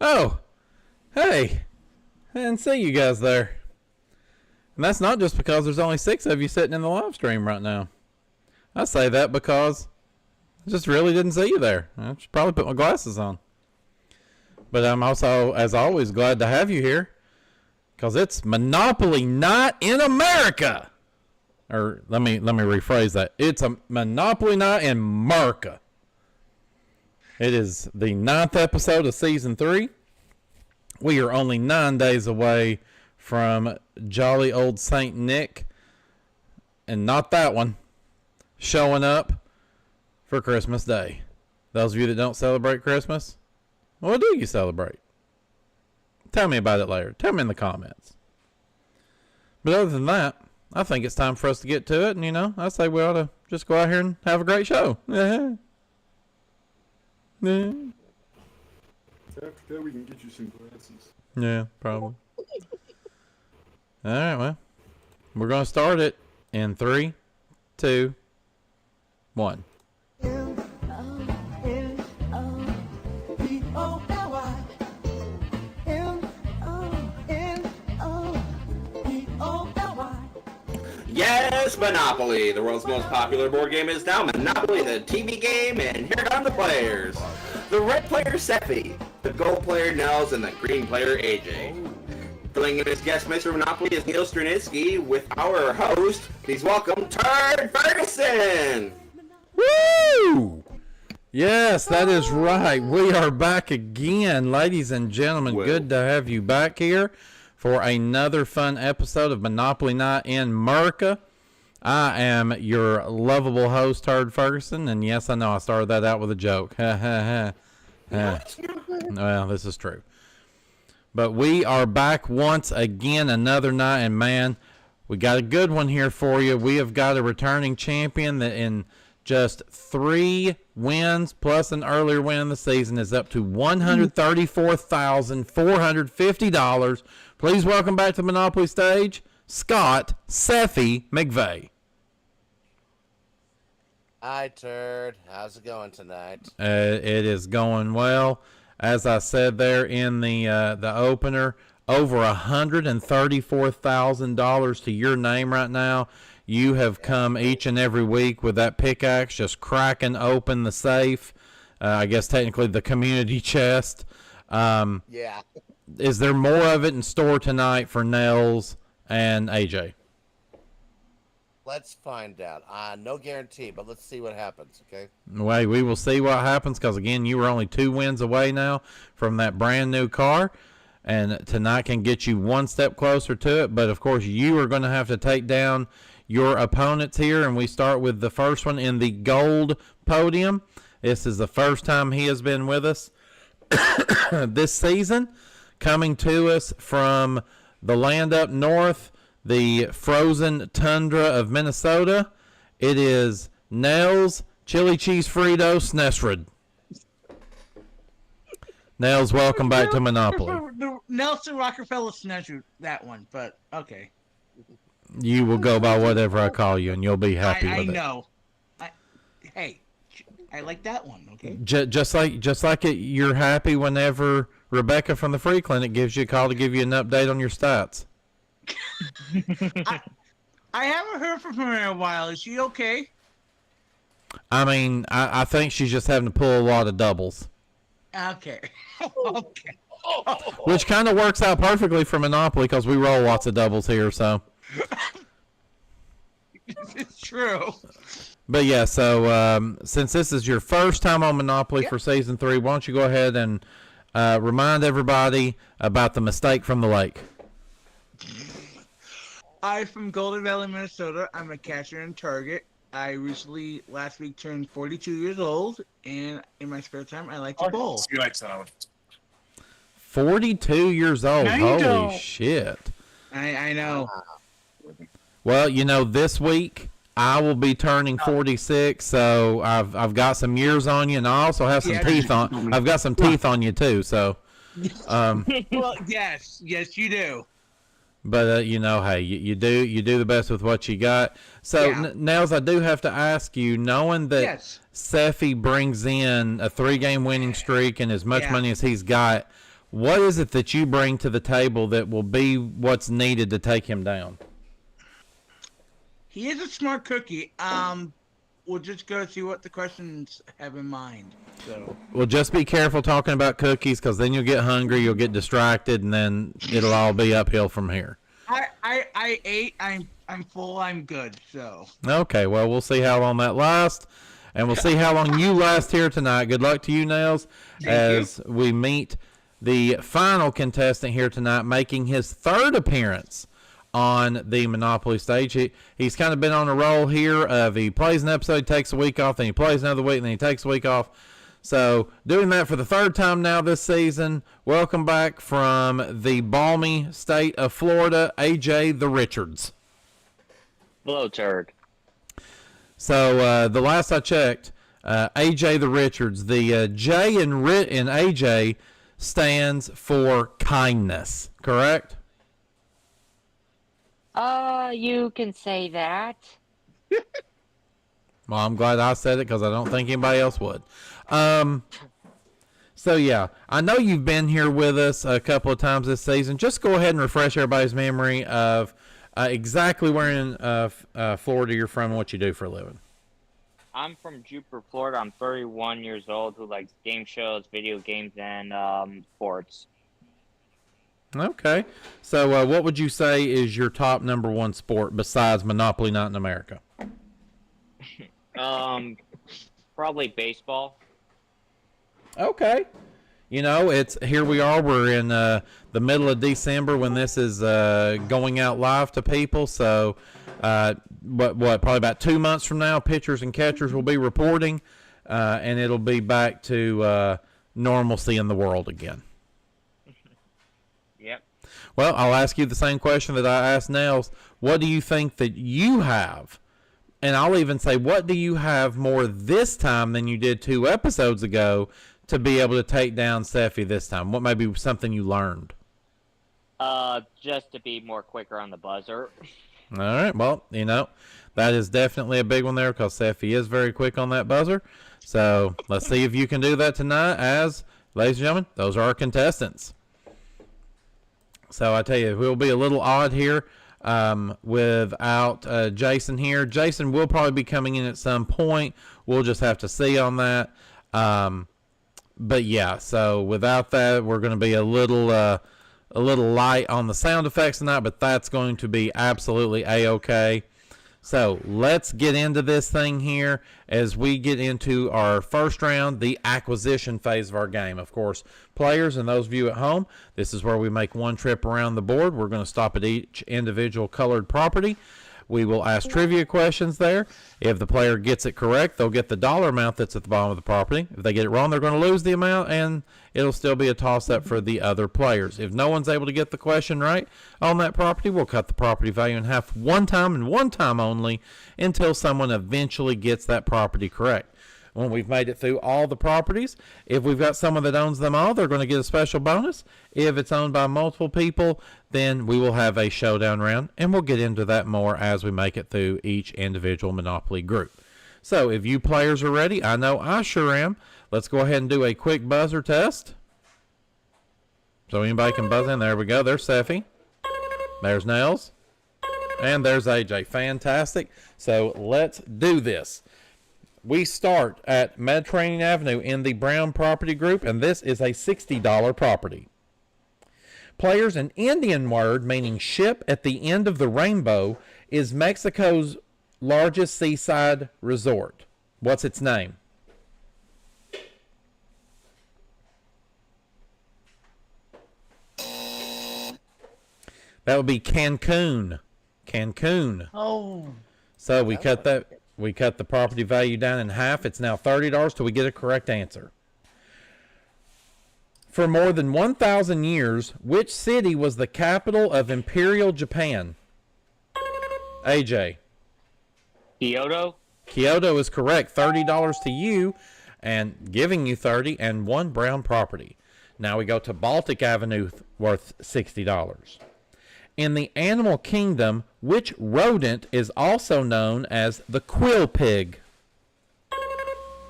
Oh, hey, I didn't see you guys there. And that's not just because there's only 6 of you sitting in the live stream right now. I say that because I just really didn't see you there. I should probably put my glasses on. But I'm also, as always, glad to have you here. because it's Monopoly Night in America. Or let me rephrase that. It's a Monopoly Night in America. It is the 9th episode of Season 3. We are only 9 days away from jolly old Saint Nick, and not that one, showing up for Christmas Day. Those of you that don't celebrate Christmas, what do you celebrate? Tell me about it later. Tell me in the comments. But other than that, I think it's time for us to get to it. And, I say we ought to just go out here and have a great show. Yeah. Yeah. After that, we can get you some glasses. Yeah, probably. All right, well, we're going to start it in 3, 2, 1. Yes, Monopoly! The world's most popular board game is now Monopoly, the TV game, and here come the players. The red player, Sephy, the gold player, Nels, and the green player, AJ. Filling in as guest master of Monopoly is Neil Stranitzky with our host. Please welcome Turd Ferguson! Woo! Yes, that is right. We are back again, ladies and gentlemen. Well, good to have you back here for another fun episode of Monopoly Night in America. I am your lovable host, Turd Ferguson, and yes, I know I started that out with a joke. Well, this is true. But we are back once again, another night, and man, we got a good one here for you. We have got a returning champion that in just 3 wins plus an earlier win in the season is up to $134,450. Please welcome back to the Monopoly stage, Scott Sephy McVay. Hi, Turd. How's it going tonight? It is going well. As I said there in the opener, over $134,000 to your name right now. You have come each and every week with that pickaxe, just cracking open the safe. I guess technically the community chest. Yeah. Is there more of it in store tonight for Nels and AJ? Let's find out. No guarantee, but let's see what happens, okay? Well, we will see what happens because, again, you were only 2 wins away now from that brand new car. And tonight can get you one step closer to it. But, of course, you are going to have to take down your opponents here. And we start with the first one in the gold podium. This is the first time he has been with us this season. Coming to us from the land up north, the frozen tundra of Minnesota, it is Nels Chili Cheese Frito Snesrud. Nels, welcome back to Monopoly. The Nelson Rockefeller Snesrud, that one, but okay. You will go by whatever I call you, and you'll be happy with it. I know. Hey, I like that one, okay? Just like you're happy whenever Rebecca from the Free Clinic gives you a call to give you an update on your stats. I haven't heard from her in a while. Is she okay? I mean, I think she's just having to pull a lot of doubles. Okay. Okay. Which kind of works out perfectly for Monopoly because we roll lots of doubles here, so. It's true. But yeah, so since this is your first time on Monopoly for Season 3, why don't you go ahead and remind everybody about the mistake from the lake. I'm from Golden Valley, Minnesota. I'm a cashier in Target. I recently, last week, turned 42 years old, and in my spare time, I like to bowl. You like salad. 42 years old. I Holy know. shit. I know. Well, this week I will be turning 46, so I've got some years on you, and I also have some teeth on. I've got some teeth on you too. So, Well, yes, you do. but hey, you do the best with what you got. So, Yeah. Nels, I do have to ask you, knowing that Yes. Sephy brings in a 3-game winning streak and as much Yeah. money as he's got, what is it that you bring to the table that will be what's needed to take him down? He is a smart cookie. we'll just go see what the questions have in mind. So. Well, just be careful talking about cookies, because then you'll get hungry, you'll get distracted, and then it'll all be uphill from here. I ate. I'm full. I'm good. So. Okay, well, we'll see how long that lasts, and we'll see how long you last here tonight. Good luck to you, Nails, as we meet the final contestant here tonight, making his third appearance on the Monopoly stage. He's kind of been on a roll here of he plays an episode, takes a week off, then he plays another week, and then he takes a week off. So doing that for the third time now this season. Welcome back from the balmy state of Florida, AJ the Richards. Hello, turd. So the last I checked, AJ the Richards, the J in AJ stands for kindness, correct? You can say that. Well, I'm glad I said it, because I don't think anybody else would. So, yeah, I know you've been here with us a couple of times this season. Just go ahead and refresh everybody's memory of exactly where in Florida you're from and what you do for a living. I'm from Jupiter, Florida. I'm 31 years old who likes game shows, video games, and sports. Okay. So what would you say is your top number one sport besides Monopoly Night in America? Probably baseball. Okay. You know, it's here we are. We're in the middle of December when this is going out live to people. So, probably about 2 months from now, pitchers and catchers will be reporting, and it'll be back to normalcy in the world again. Yep. Well, I'll ask you the same question that I asked Nels. What do you think that you have? And I'll even say, what do you have more this time than you did 2 episodes ago to be able to take down Sephy this time? What may be something you learned? Just to be more quicker on the buzzer. All right. Well, you know, that is definitely a big one there, because Sephy is very quick on that buzzer. So let's see if you can do that tonight, as, ladies and gentlemen, those are our contestants. So I tell you, we'll be a little odd here without Jason here. Jason will probably be coming in at some point. We'll just have to see on that. But yeah, so without that, we're going to be a little light on the sound effects tonight, but that's going to be absolutely A-okay. So let's get into this thing here as we get into our first round, the acquisition phase of our game. Of course, players and those of you at home, this is where we make one trip around the board. We're going to stop at each individual colored property. We will ask trivia questions there. If the player gets it correct, they'll get the dollar amount that's at the bottom of the property. If they get it wrong, they're going to lose the amount, and it'll still be a toss-up for the other players. If no one's able to get the question right on that property, we'll cut the property value in half one time and one time only until someone eventually gets that property correct. When we've made it through all the properties, if we've got someone that owns them all, they're going to get a special bonus. If it's owned by multiple people, then we will have a showdown round, and we'll get into that more as we make it through each individual Monopoly group. So if you players are ready, I know I sure am. Let's go ahead and do a quick buzzer test. So anybody can buzz in. There we go. There's Sephy. There's Nails. And there's AJ. Fantastic. So let's do this. We start at Mediterranean Avenue in the Brown property group, and this is a $60 property. Players, an Indian word meaning ship at the end of the rainbow is Mexico's largest seaside resort. What's its name? That would be Cancun. Cancun. Oh. So we cut the property value down in half. It's now $30 till we get a correct answer. For more than 1,000 years, which city was the capital of Imperial Japan? AJ. Kyoto? Kyoto is correct. $30 to you, and giving you 30 and one brown property. Now we go to Baltic Avenue, worth $60. In the animal kingdom, which rodent is also known as the quill pig?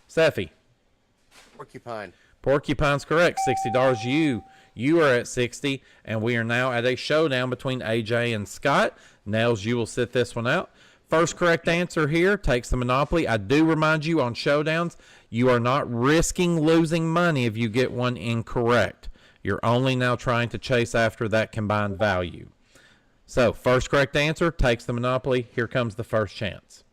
Sephy. Porcupine. Porcupine's correct. $60 you. You are at 60, and we are now at a showdown between AJ and Scott. Nails, you will sit this one out. First correct answer here takes the Monopoly. I do remind you on showdowns, you are not risking losing money if you get one incorrect. You're only now trying to chase after that combined value. So, first correct answer takes the Monopoly. Here comes the first chance.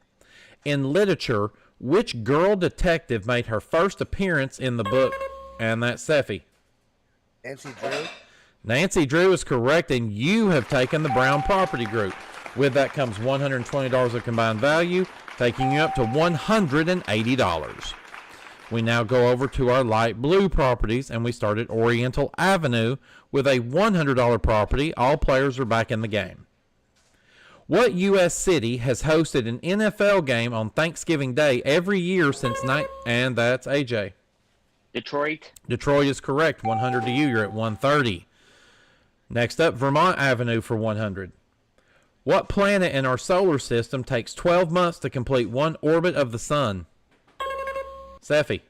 In literature, which girl detective made her first appearance in the book? And that's Sephy. Nancy Drew. Nancy Drew is correct, and you have taken the Brown Property Group. With that comes $120 of combined value, taking you up to $180. We now go over to our light blue properties, and we start at Oriental Avenue with a $100 property. All players are back in the game. What U.S. city has hosted an NFL game on Thanksgiving Day every year since and that's AJ. Detroit. Detroit is correct. 100 to you. You're at 130. Next up, Vermont Avenue for 100. What planet in our solar system takes 12 months to complete one orbit of the sun? Sephy.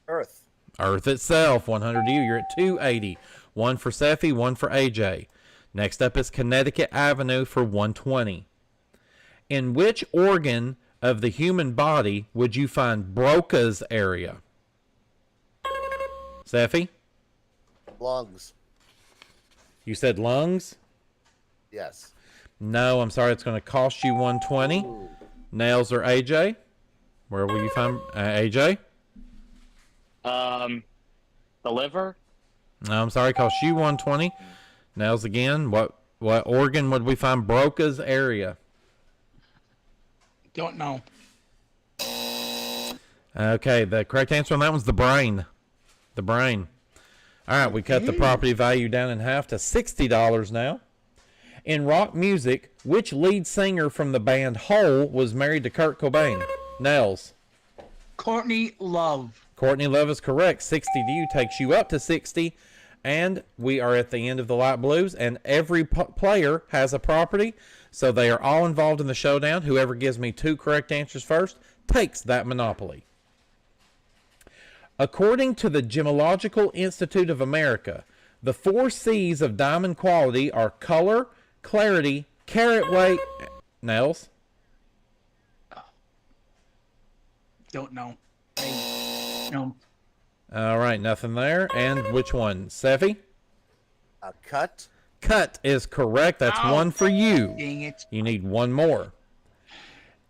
Earth. Earth itself. 100 to you. You're at 280. One for Sephy, one for AJ. Next up is Connecticut Avenue for 120. In which organ of the human body would you find Broca's area? Sephy? Lungs. You said lungs? Yes. No, I'm sorry. It's going to cost you 120. Nails or AJ? Where will you find AJ? The liver. No, I'm sorry. Cost you 120. Nails again. What organ would we find Broca's area? Don't know. Okay, the correct answer on that one's the brain. The brain. All right, we cut the property value down in half to $60 now. In rock music, which lead singer from the band Hole was married to Kurt Cobain? Nels. Courtney Love. Courtney Love is correct. 60 to you takes you up to 60. And we are at the end of the light blues, and every player has a property, so they are all involved in the showdown. Whoever gives me 2 correct answers first takes that Monopoly. According to the Gemological Institute of America, the 4 C's of diamond quality are color, clarity, carat weight. Nels? Don't know. No. All right, nothing there. And which one? Sephy? Cut. Cut is correct. That's Ow. one for you. Dang it. You need one more.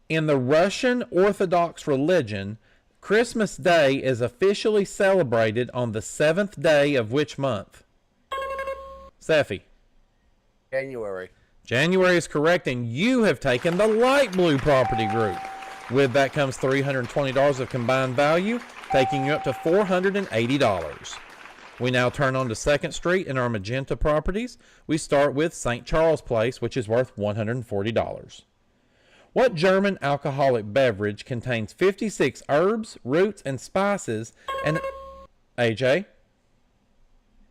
In the Russian Orthodox religion, Christmas Day is officially celebrated on the 7th day of which month? Sephy? January. January is correct, and you have taken the light blue property group. With that comes $320 of combined value, taking you up to $480. We now turn on to 2nd Street in our magenta properties. We start with St. Charles Place, which is worth $140. What German alcoholic beverage contains 56 herbs, roots, and spices? And AJ?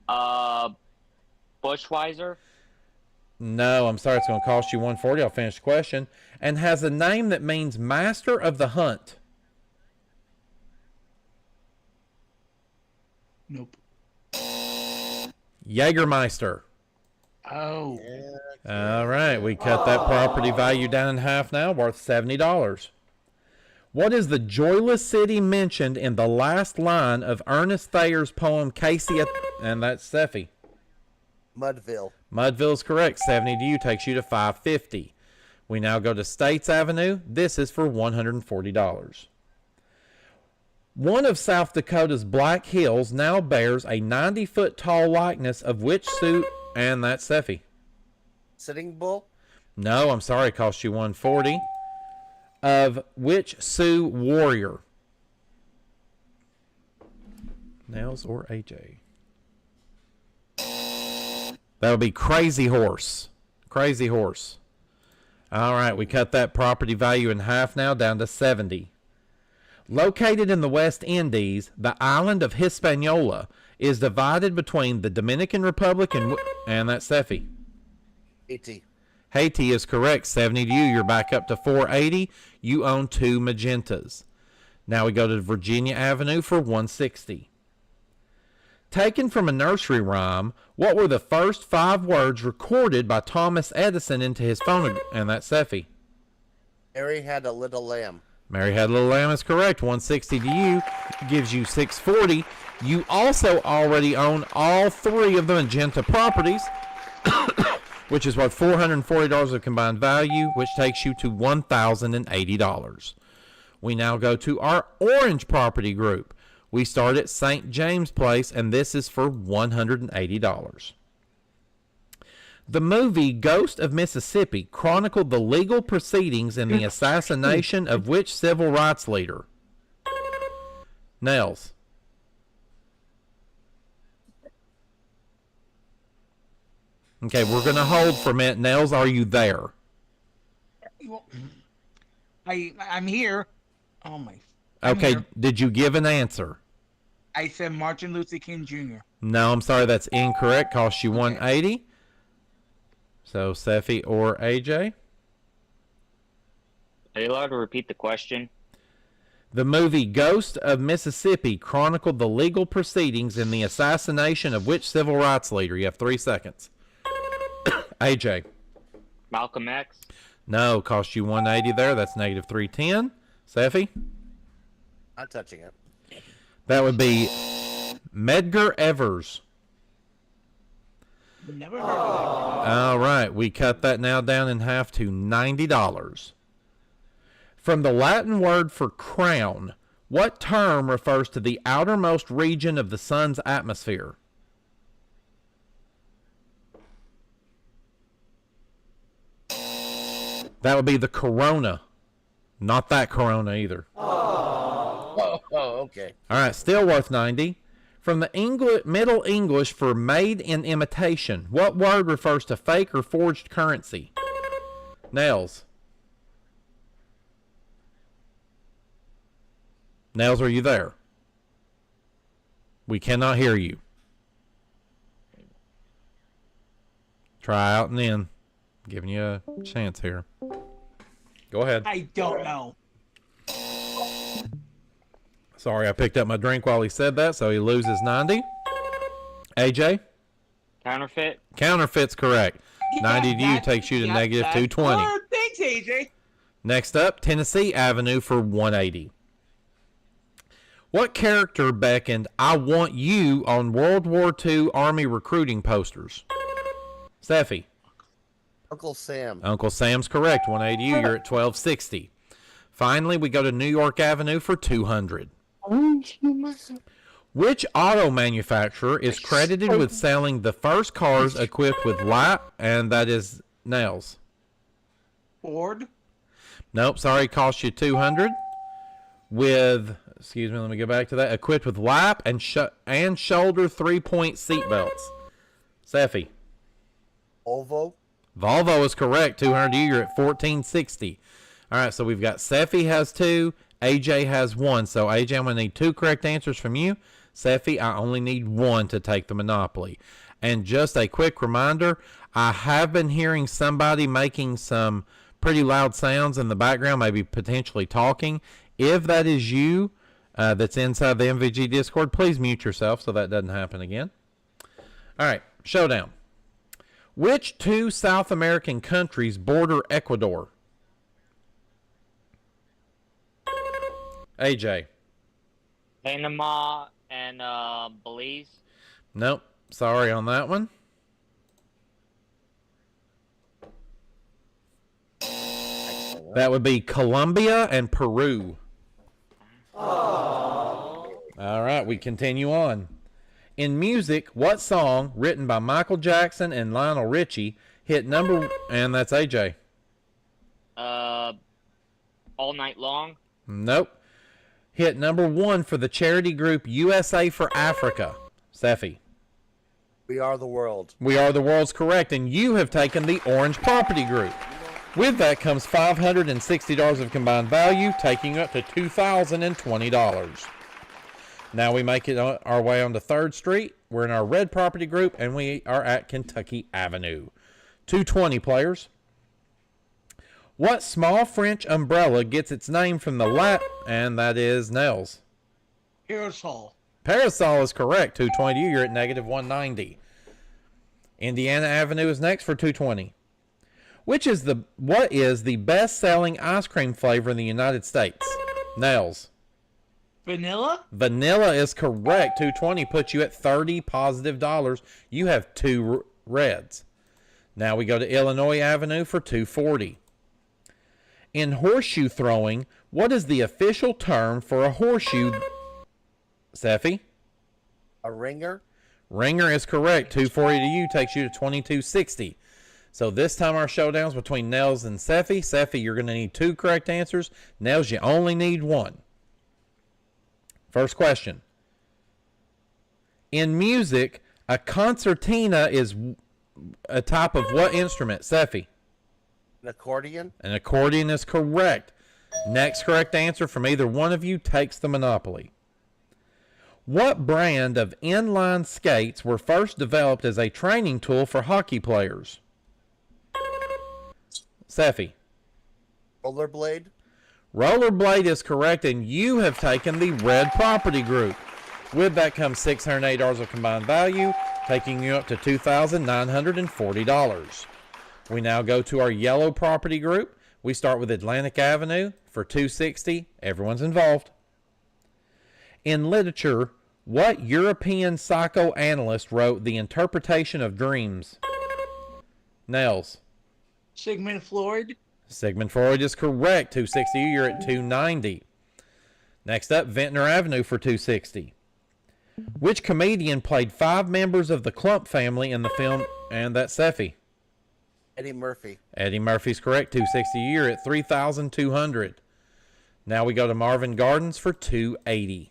Bushweiser. No, I'm sorry. It's going to cost you $140. I'll finish the question. And has a name that means master of the hunt. Nope. Jägermeister. Oh. All right, we cut that property value down in half now, worth $70. What is the joyless city mentioned in the last line of Ernest Thayer's poem Casey? And that's Sephy. Mudville. Mudville is correct. 70 to you takes you to 550. We now go to States Avenue. This is for $140. One of South Dakota's Black Hills now bears a 90-foot tall likeness of which Sioux? And that's Sephy. Sitting Bull. No, I'm sorry, it cost you $140. Of which Sioux warrior? Nails or AJ? That would be Crazy Horse. Crazy Horse. All right, we cut that property value in half now, down to 70. Located in the West Indies, the island of Hispaniola is divided between the Dominican Republic and that's Sephy. Haiti. Haiti is correct. 70 to you. You're back up to 480. You own 2 magentas. Now we go to Virginia Avenue for 160. Taken from a nursery rhyme, what were the first 5 words recorded by Thomas Edison into his phonograph? And that's Sephy. Mary had a little lamb. Mary Had a Little Lamb is correct. 160 to you. Gives you 640. You also already own all 3 of the magenta properties, which is worth $440 of combined value, which takes you to $1,080. We now go to our orange property group. We start at St. James Place, and this is for $180. The movie Ghost of Mississippi chronicled the legal proceedings in the assassination of which civil rights leader? Nels. Okay, we're going to hold for a minute. Nels, are you there? I'm here. Oh my. Okay, here. did you give an answer? I said Martin Luther King Jr. No, I'm sorry, that's incorrect. Cost you 180. So, Sephy or AJ? Are you allowed to repeat the question? The movie Ghost of Mississippi chronicled the legal proceedings in the assassination of which civil rights leader? You have 3 seconds. AJ? Malcolm X? No, cost you 180 there. That's negative 310. Sephy? Not touching it. That would be Medgar Evers. Never heard of All right, we cut that now down in half to $90. From the Latin word for crown, what term refers to the outermost region of the sun's atmosphere? That would be the corona. Not that corona either. Oh, okay. All right, still worth 90. From the Middle English for made in imitation, what word refers to fake or forged currency? Nails. Nails, are you there? We cannot hear you. Try out and in. Giving you a chance here. Go ahead. I don't know. Sorry, I picked up my drink while he said that, so he loses 90. AJ? Counterfeit? Counterfeit's correct. 90 to you takes you to negative 220. Oh, thanks, AJ. Next up, Tennessee Avenue for 180. What character beckoned "I want you" on World War II Army recruiting posters? Sephy? Uncle Sam. Uncle Sam's correct. 180 you. You're at 1260. Finally, we go to New York Avenue for 200. Which auto manufacturer is credited with selling the first cars equipped with lap? And that is Nails. Ford. Nope, sorry, cost you 200. With, excuse me, let me go back to that. Equipped with lap and shoulder 3-point seatbelts. Sephy. Volvo. Volvo is correct. 200 you. You're at 1460. All right, so we've got Sephy has 2. AJ has 1. So, AJ, I'm going to need 2 correct answers from you. Sephy, I only need 1 to take the Monopoly. And just a quick reminder, I have been hearing somebody making some pretty loud sounds in the background, maybe potentially talking. If that is you that's inside the MVG Discord, please mute yourself so that doesn't happen again. All right, showdown. Which 2 South American countries border Ecuador? AJ. Panama and Belize? Nope. Sorry on that one. That would be Colombia and Peru. All right, we continue on. In music, what song written by Michael Jackson and Lionel Richie hit number... And that's AJ. All Night Long? Nope. Hit number 1 for the charity group USA for Africa. Sephy. We Are the World. We Are the World's correct, and you have taken the orange property group. With that comes $560 of combined value, taking you up to $2,020. Now we make it our way onto 3rd Street. We're in our red property group, and we are at Kentucky Avenue. 220 players. What small French umbrella gets its name from the and that is Nels. Parasol. Parasol is correct. 220. You're at negative 190. Indiana Avenue is next for 220. What is the best-selling ice cream flavor in the United States? Nails. Vanilla? Vanilla is correct. 220 puts you at $30 positive dollars. You have 2 reds. Now we go to Illinois Avenue for 240. In horseshoe throwing, what is the official term for a horseshoe? Sephy? A ringer? Ringer is correct. 240 to you takes you to 2260. So this time our showdown's between Nels and Sephy. Sephy, you're going to need 2 correct answers. Nels, you only need 1. First question. In music, a concertina is a type of what instrument? Sephy? An accordion? An accordion is correct. Next correct answer from either one of you takes the monopoly. What brand of inline skates were first developed as a training tool for hockey players? Sephy? Rollerblade? Rollerblade is correct, and you have taken the red property group. With that comes $608 of combined value, taking you up to $2,940. We now go to our yellow property group. We start with Atlantic Avenue for $260. Everyone's involved. In literature, what European psychoanalyst wrote The Interpretation of Dreams? Nels. Sigmund Freud? Sigmund Freud is correct. 260. You're at 290. Next up, Ventnor Avenue for 260. Which comedian played 5 members of the Klump family in the film? And that's Sephy. Eddie Murphy. Eddie Murphy's correct. 260. You're at 3,200. Now we go to Marvin Gardens for 280.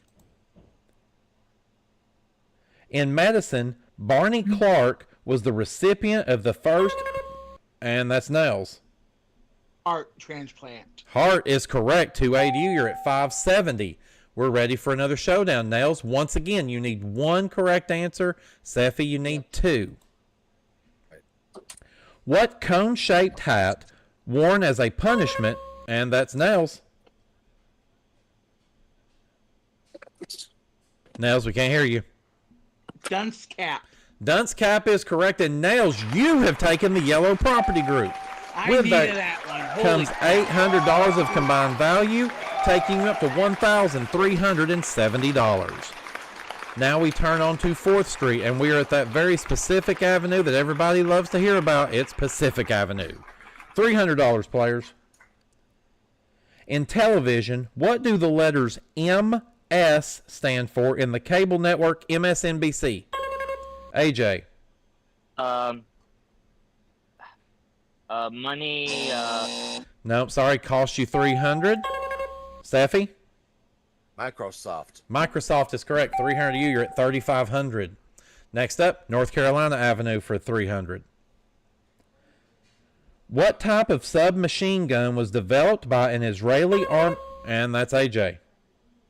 In medicine, Barney Clark was the recipient of the first, and that's Nels. Heart transplant. Heart is correct. 280. You're at 570. We're ready for another showdown. Nails, once again, you need 1 correct answer. Sephy, you need 2. What cone-shaped hat worn as a punishment, and that's Nails. Nails, we can't hear you. Dunce cap. Dunce cap is correct, and Nails, you have taken the yellow property group. I With needed that one. Holy comes crap. $800 of combined value, taking you up to $1,370. Now we turn on to 4th Street, and we are at that very specific avenue that everybody loves to hear about. It's Pacific Avenue. $300, players. In television, what do the letters MS stand for in the cable network MSNBC? AJ. Money. Nope, sorry, cost you 300. Sephy? Microsoft. Microsoft is correct. 300 to you. You're at 3,500. Next up, North Carolina Avenue for 300. What type of submachine gun was developed by an Israeli arm? And that's AJ.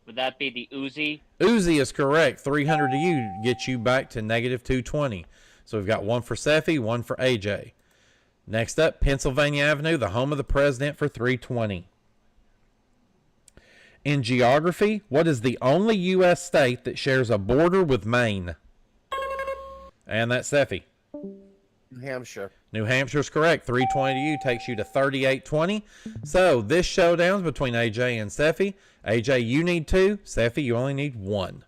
Would that be the Uzi? Uzi is correct. 300 to you gets you back to negative 220. So we've got 1 for Sephy, 1 for AJ. Next up, Pennsylvania Avenue, the home of the president, for 320. In geography, what is the only U.S. state that shares a border with Maine? And that's Sephy. New Hampshire. New Hampshire's correct. 320 to you takes you to 3820. So this showdown's between AJ and Sephy. AJ, you need 2. Sephy, you only need 1.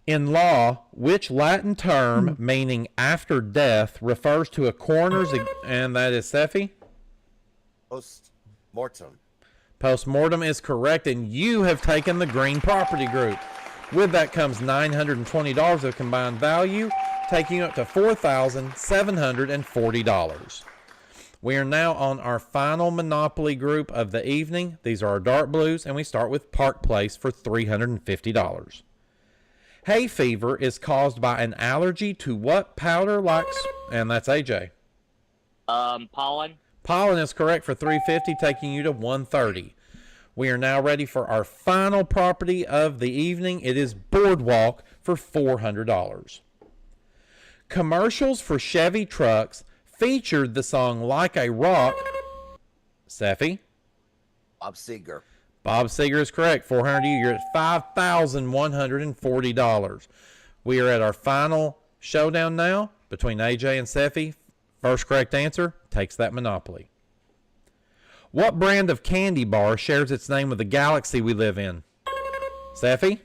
In law, which Latin term meaning after death refers to a coroner's, and that is Sephy? Post-mortem. Post-mortem is correct, and you have taken the green property group. With that comes $920 of combined value, taking you up to $4,740. We are now on our final Monopoly group of the evening. These are our dark blues, and we start with Park Place for $350. Hay fever is caused by an allergy to what powder likes, and that's AJ. Pollen. Pollen is correct for $350, taking you to $130. We are now ready for our final property of the evening. It is Boardwalk for $400. Commercials for Chevy trucks featured the song Like a Rock. Sephy? Bob Seger. Bob Seger is correct. 400 to you. You're at $5,140. We are at our final Showdown now between AJ and Sephy. First correct answer takes that Monopoly. What brand of candy bar shares its name with the galaxy we live in? Sephy?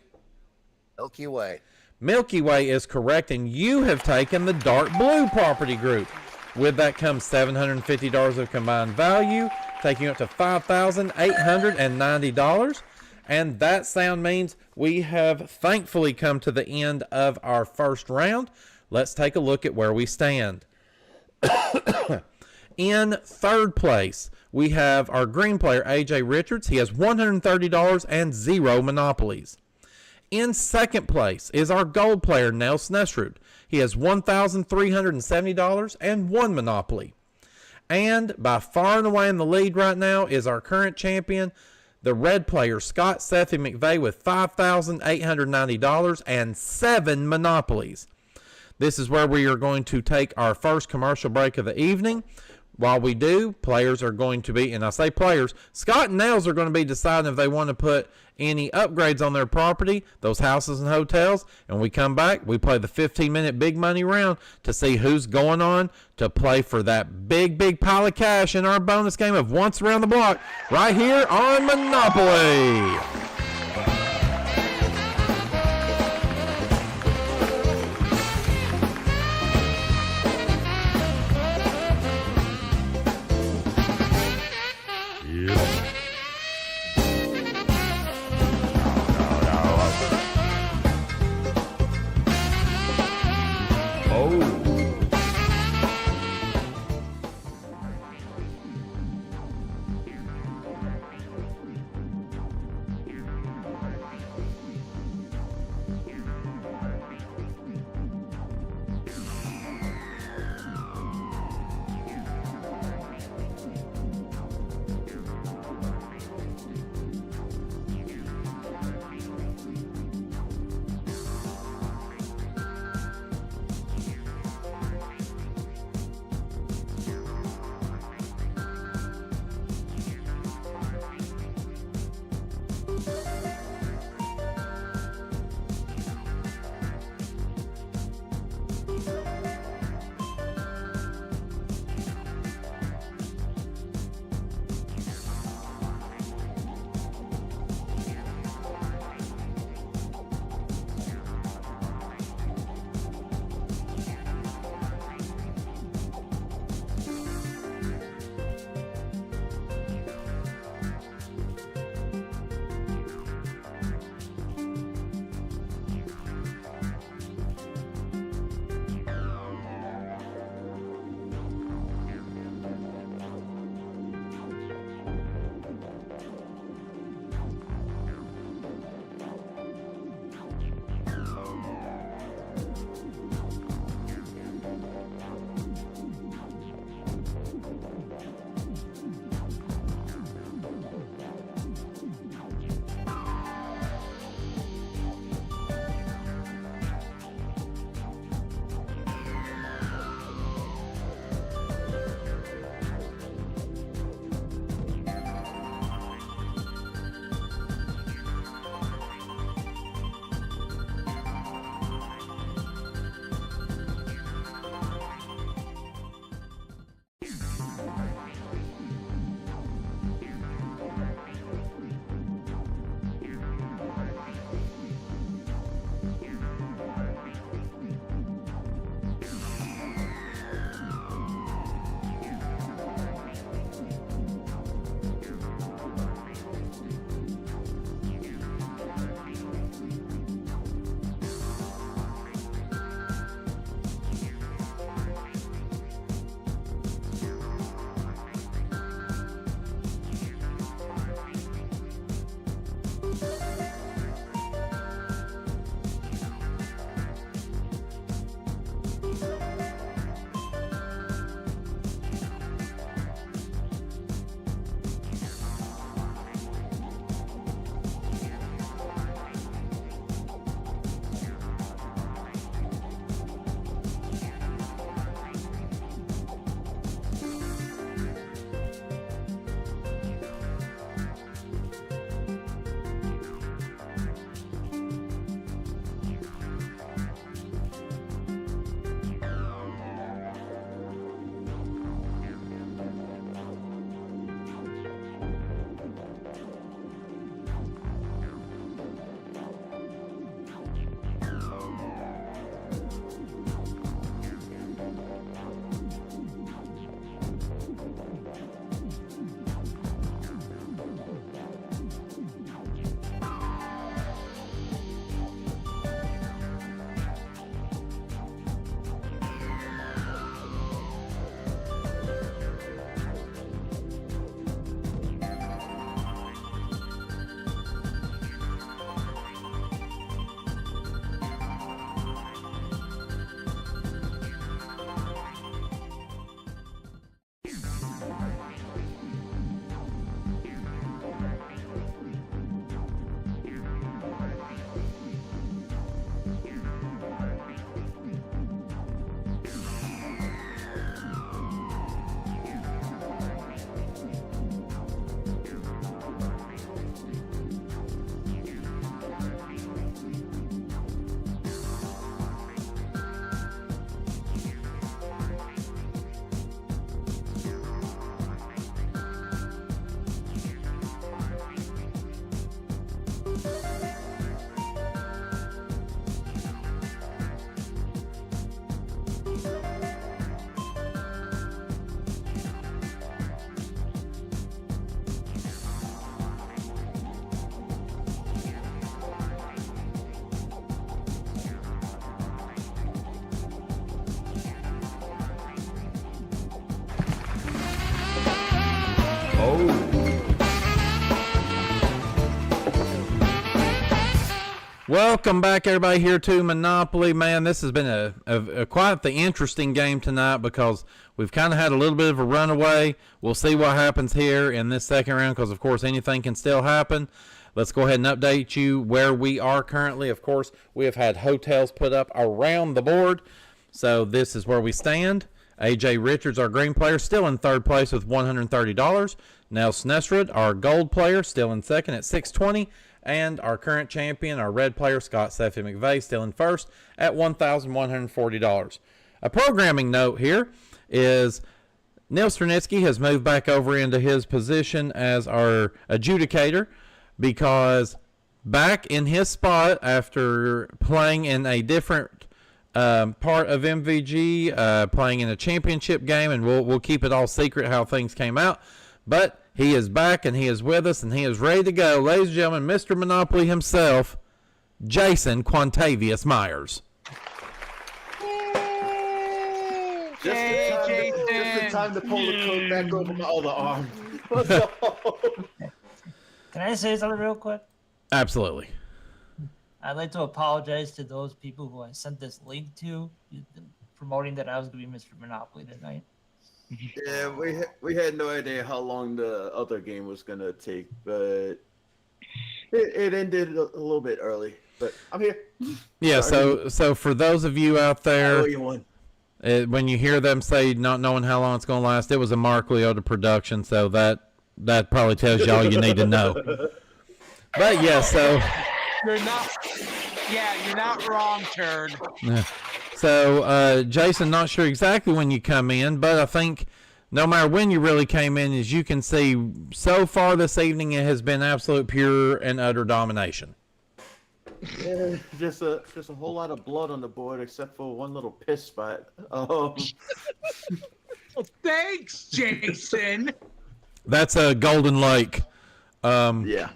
Milky Way. Milky Way is correct, and you have taken the dark blue property group. With that comes $750 of combined value, taking you up to $5,890. And that sound means we have thankfully come to the end of our first round. Let's take a look at where we stand. In third place, we have our green player, AJ Richards. He has $130 and 0 monopolies. In second place is our gold player, Nelson Nesrud. He has $1,370 and 1 monopoly. And by far and away in the lead right now is our current champion, the red player, Scott Sephy McVay, with $5,890 and 7 monopolies. This is where we are going to take our first commercial break of the evening. While we do, players are going to be, and I say players, Scott and Nels are going to be deciding if they want to put any upgrades on their property, those houses and hotels. And when we come back, we play the 15-minute big money round to see who's going on to play for that big, big pile of cash in our bonus game of Once Around the Block right here on Monopoly. Welcome back, everybody, here to Monopoly. Man, this has been a quite the interesting game tonight because we've kind of had a little bit of a runaway. We'll see what happens here in this second round because, of course, anything can still happen. Let's go ahead and update you where we are currently. Of course, we have had hotels put up around the board, so this is where we stand. AJ Richards, our green player, still in third place with $130. Nell Snesrud, our gold player, still in second at $620. And our current champion, our red player, Scott Sephy McVay, still in first at $1,140. A programming note here is Neil Stranitzky has moved back over into his position as our adjudicator because back in his spot after playing in a different part of MVG, playing in a championship game, and we'll keep it all secret how things came out, but he is back, and he is with us, and he is ready to go. Ladies and gentlemen, Mr. Monopoly himself, Jason Quantavious Myers. Just in time to pull the coat back over my other arm. Can I say something real quick? Absolutely. I'd like to apologize to those people who I sent this link to, promoting that I was going to be Mr. Monopoly tonight. Yeah, we had no idea how long the other game was gonna take, but it ended a little bit early. But I'm here. Yeah, so for those of you out there, when you hear them say not knowing how long it's going to last, it was a Mark Leota production, so that probably tells you all you need to know. But yeah, so You're not wrong, turd. So, Jason, not sure exactly when you come in, but I think no matter when you really came in, as you can see, so far this evening it has been absolute pure and utter domination. Yeah, just a whole lot of blood on the board, except for one little piss spot. Well, thanks, Jason. That's a Golden Lake. Yeah.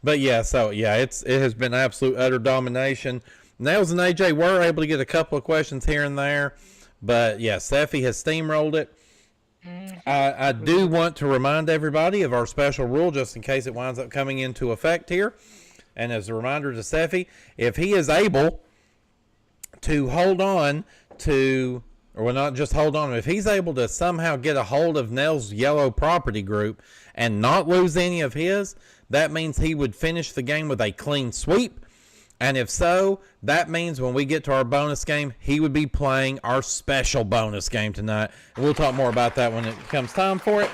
But yeah, it has been absolute utter domination. Nails and AJ were able to get a couple of questions here and there, but yeah, Sephy has steamrolled it. I do want to remind everybody of our special rule just in case it winds up coming into effect here. And as a reminder to Sephy, if he is able to hold on to, or well, not just hold on, if he's able to somehow get a hold of Nell's yellow property group and not lose any of his, that means he would finish the game with a clean sweep. And if so, that means when we get to our bonus game, he would be playing our special bonus game tonight. And we'll talk more about that when it comes time for it.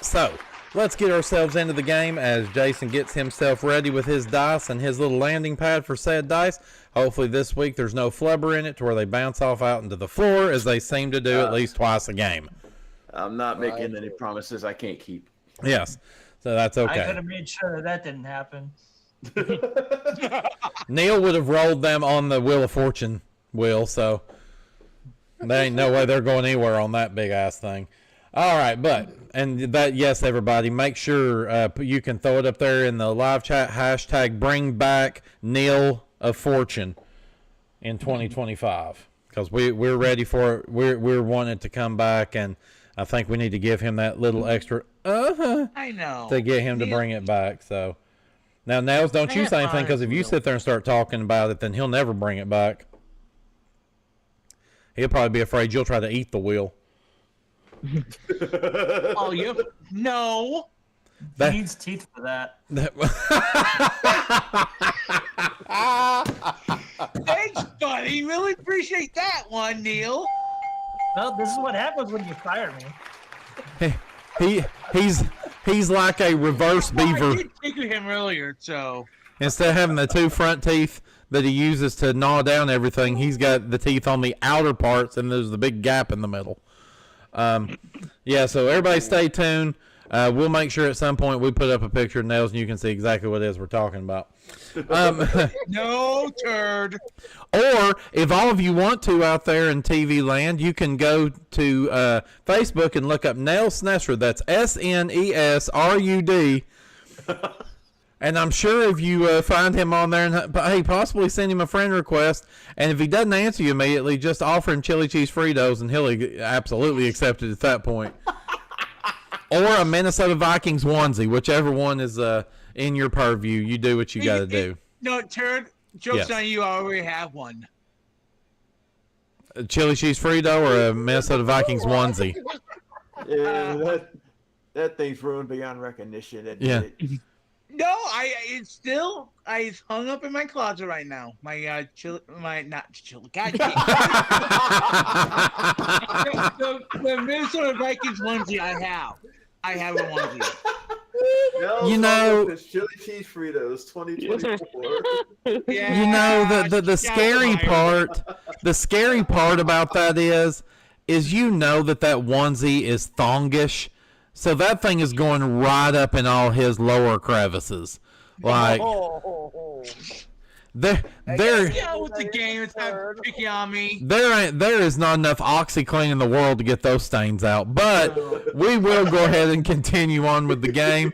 So, let's get ourselves into the game as Jason gets himself ready with his dice and his little landing pad for said dice. Hopefully this week there's no flubber in it to where they bounce off out into the floor as they seem to do at least twice a game. I'm not making any promises I can't keep. Yes, so that's okay. I could have made sure that didn't happen. Neil would have rolled them on the Wheel of Fortune wheel, so there ain't no way they're going anywhere on that big ass thing. All right, yes, everybody, make sure you can throw it up there in the live chat, hashtag bring back Neil of Fortune in 2025, because we're ready for it. We're wanting to come back, and I think we need to give him that little extra I know to get him to bring it back. So now, Nails, don't you say anything, because if you sit there and start talking about it, then he'll never bring it back. He'll probably be afraid you'll try to eat the wheel. Oh, no. He needs teeth for that. Thanks, buddy. Really appreciate that one, Neil. Well, this is what happens when you fire me. He's like a reverse beaver. I did think of him earlier, so. Instead of having the two front teeth that he uses to gnaw down everything, he's got the teeth on the outer parts, and there's the big gap in the middle. Yeah, so everybody stay tuned. We'll make sure at some point we put up a picture of Nails and you can see exactly what it is we're talking about. No turd. Or if all of you want to out there in TV land, you can go to Facebook and look up Nell Snesrud. That's SNESRUD. And I'm sure if you find him on there, and hey, possibly send him a friend request, and if he doesn't answer you immediately, just offer him chili cheese Fritos, and he'll absolutely accept it at that point. Or a Minnesota Vikings onesie, whichever one is in your purview. You do what you got to do. No, Turd, joke's Yes. on you. I already have one. A chili cheese Frito or a Minnesota Vikings onesie? Yeah, that thing's ruined beyond recognition. Yeah. No, it's still hung up in my closet right now. My not chili. God, the Minnesota Vikings onesie I have a onesie. No, You know- it's chili cheese Fritos 2024. Yeah, You know the scary part about that is you know that onesie is thongish, so that thing is going right up in all his lower crevices. Like there Yeah, with the game, it's not picky on me. there is not enough OxyClean in the world to get those stains out, but we will go ahead and continue on with the game.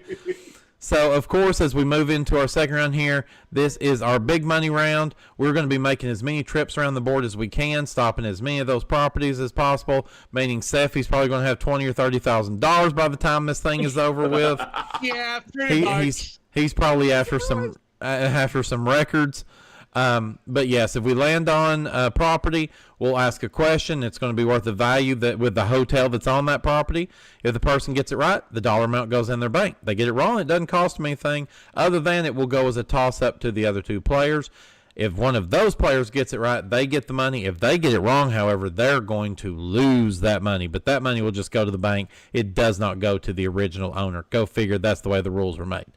So, of course, as we move into our second round here, this is our big money round. We're going to be making as many trips around the board as we can, stopping as many of those properties as possible, meaning Sephy's probably going to have $20,000 or $30,000 by the time this thing is over with. Yeah, pretty much. He's probably after some records. But yes, if we land on a property, we'll ask a question. It's going to be worth the value that with the hotel that's on that property. If the person gets it right, the dollar amount goes in their bank. They get it wrong, it doesn't cost them anything other than it will go as a toss-up to the other two players. If one of those players gets it right, they get the money. If they get it wrong, however, they're going to lose that money. But that money will just go to the bank. It does not go to the original owner. Go figure, that's the way the rules are made.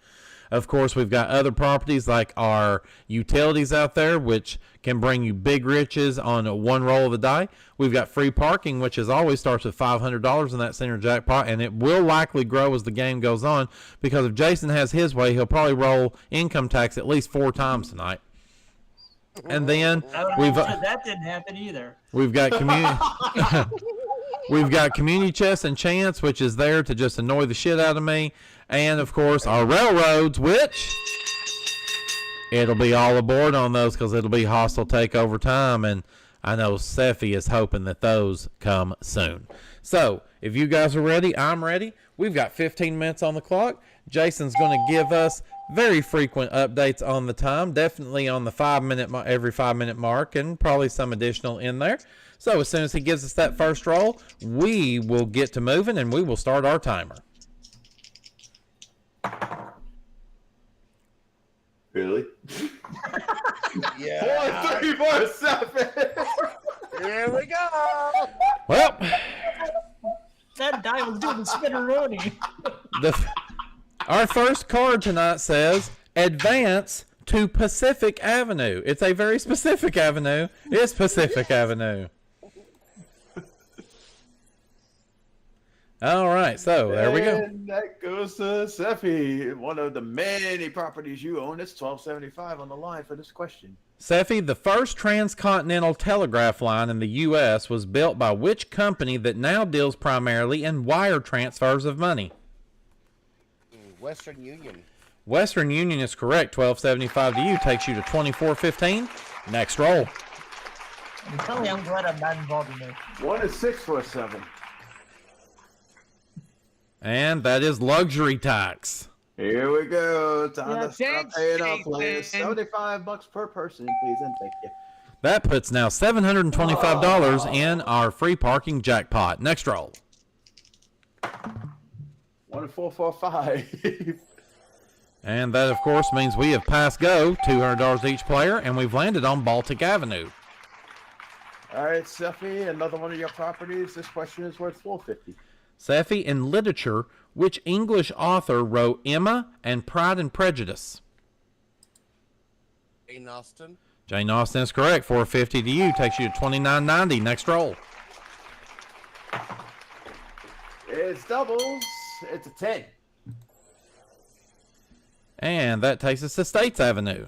Of course, we've got other properties like our utilities out there, which can bring you big riches on one roll of the die. We've got free parking, which is always starts with $500 in that center jackpot, and it will likely grow as the game goes on because if Jason has his way, he'll probably roll income tax at least 4 times tonight. And then that didn't happen either. We've got community chess and chance, which is there to just annoy the shit out of me. And, of course, our railroads, which it'll be all aboard on those because it'll be hostile takeover time. And I know Sephy is hoping that those come soon. So, if you guys are ready, I'm ready. We've got 15 minutes on the clock. Jason's going to give us very frequent updates on the time, definitely on the every 5 minute mark, and probably some additional in there. So, as soon as he gives us that first roll, we will get to moving and we will start our timer. Really? Yeah. 4, 3, 4, 7. Here we go. Well, That die was doing the spinneroni. our first card tonight says advance to Pacific Avenue. It's a very specific avenue. It's Pacific Avenue. All right, so there we go. And that goes to Sephy. One of the many properties you own. It's $12.75 on the line for this question. Sephy, the first transcontinental telegraph line in the U.S. was built by which company that now deals primarily in wire transfers of money? Western Union. Western Union is correct. $12.75 to you takes you to $24.15. Next roll. I'm telling you, I'm glad I'm not involved in this. 1 is 6 for 7. And that is luxury tax. Here we go. Time Yeah, to start thanks, paying off, please. Jason. $75 per person, please, and thank you. That puts now $725 in our free parking jackpot. Next roll. 1, 4, 4, 5. And that, of course, means we have passed go, $200 each player, and we've landed on Baltic Avenue. All right, Sephy, another one of your properties. This question is worth $4.50. Sephy, in literature, which English author wrote Emma and Pride and Prejudice? Jane Austen. Jane Austen is correct. $4.50 to you takes you to $29.90. Next roll. It's doubles. It's a 10. And that takes us to States Avenue.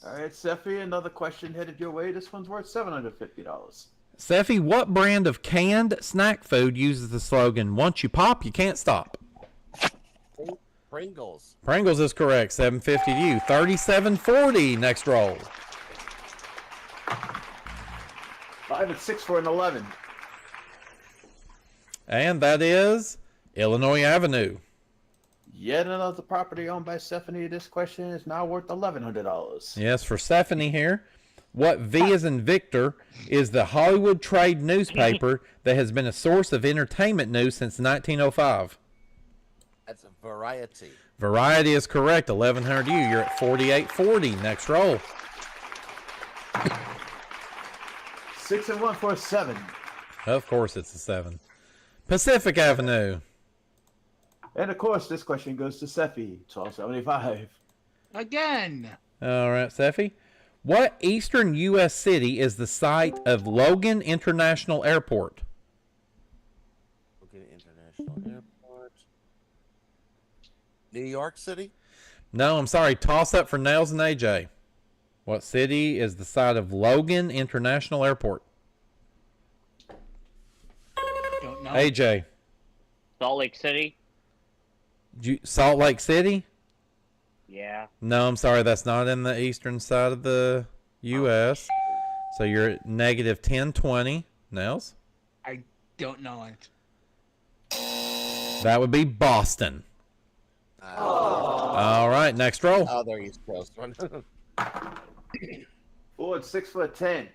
All right, Sephy, another question headed your way. This one's worth $750. Sephy, what brand of canned snack food uses the slogan, once you pop, you can't stop? Pringles. Pringles is correct. 750 to you. 3740. Next roll. 5 and 6 for an 11. And that is Illinois Avenue. Yet another property owned by Sephy. This question is now worth $1,100. Yes, for Stephanie here. What V as in Victor is the Hollywood trade newspaper that has been a source of entertainment news since 1905? That's a Variety. Variety is correct. 1100 you. You're at 4840. Next roll. 6 and 1 for a 7. Of course it's a 7. Pacific Avenue. And of course, this question goes to Sephy. 1275. Again. All right, Sephy. What eastern U.S. city is the site of Logan International Airport? Logan International Airport. New York City? No, I'm sorry. Toss up for Nails and AJ. What city is the site of Logan International Airport? Don't know. AJ. Salt Lake City. Salt Lake City? Yeah. No, I'm sorry. That's not in the eastern side of the U.S. So you're at negative 1020. Nails? I don't know it. That would be Boston. All right, next roll. Oh, they're East Coast. 4 and 6 for a 10.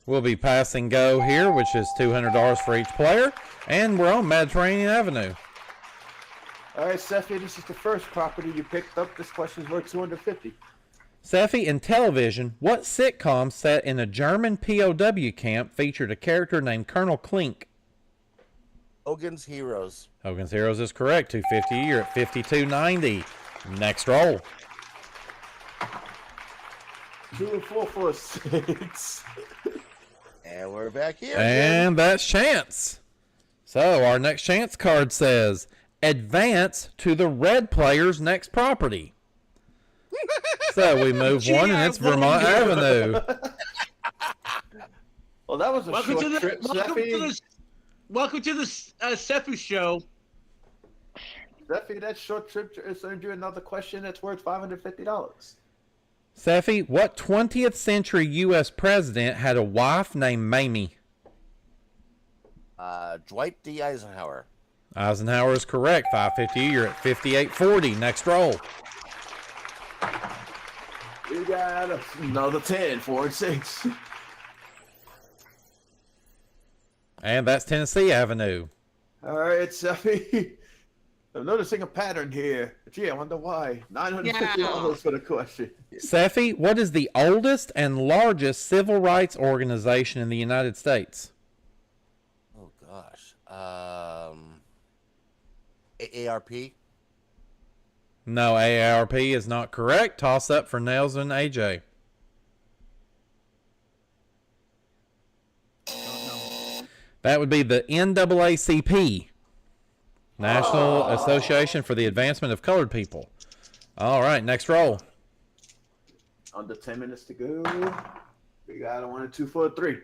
We'll be passing go here, which is $200 for each player. And we're on Mediterranean Avenue. All right, Sephy, this is the first property you picked up. This question is worth $250. Sephy, in television, what sitcom set in a German POW camp featured a character named Colonel Klink? Hogan's Heroes. Hogan's Heroes is correct. 250. You're at 5290. Next roll. 2 and 4 for a 6. And we're back here. And that's chance. So our next chance card says, advance to the red player's next property. So we move one, and it's Vermont Avenue. Well, that was a Welcome short to the trip, Sephy. welcome to the Sephy show. Sephy, that short trip has earned you another question that's worth $550. Sephy, what 20th century U.S. president had a wife named Mamie? Dwight D. Eisenhower. Eisenhower is correct. 550. You're at 5840. Next roll. You got another 10, 4 and 6. And that's Tennessee Avenue. All right, Sephy. I'm noticing a pattern here. Gee, I wonder why. $950 for the question. Sephy, what is the oldest and largest civil rights organization in the United States? Oh, gosh. AARP? No, AARP is not correct. Toss up for Nails and AJ. That would be the NAACP, National Association for the Advancement of Colored People. All right, next roll. Under 10 minutes to go. We got a 1 and 2 for a 3.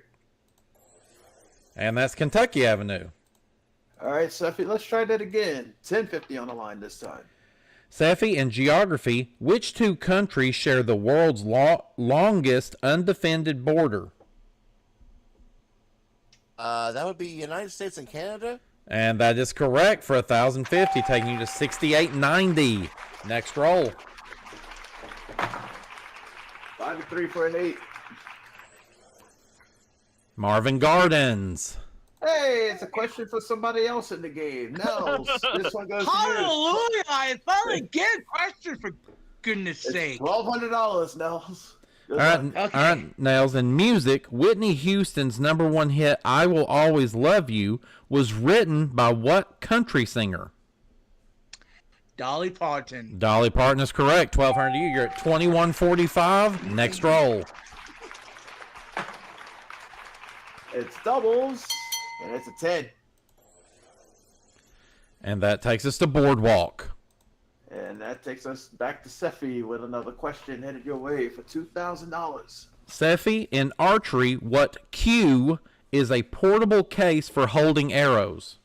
And that's Kentucky Avenue. All right, Sephy, let's try that again. 1050 on the line this time. Sephy, in geography, which two countries share the world's longest undefended border? That would be United States and Canada? And that is correct for 1,050, taking you to 6890. Next roll. 5 and 3 for an 8. Marvin Gardens. Hey, it's a question for somebody else in the game. Nels, this one goes to you. Hallelujah! I finally get a question, for goodness sake. $1,200, Nels. Good All right, luck. all right, Nails. In music, Whitney Houston's #1 hit, I Will Always Love You, was written by what country singer? Dolly Parton. Dolly Parton is correct. 1,200 to you. You're at 2145. Next roll. It's doubles, and it's a 10. And that takes us to Boardwalk. And that takes us back to Sephy with another question headed your way for $2,000. Sephy, in archery, what cue is a portable case for holding arrows?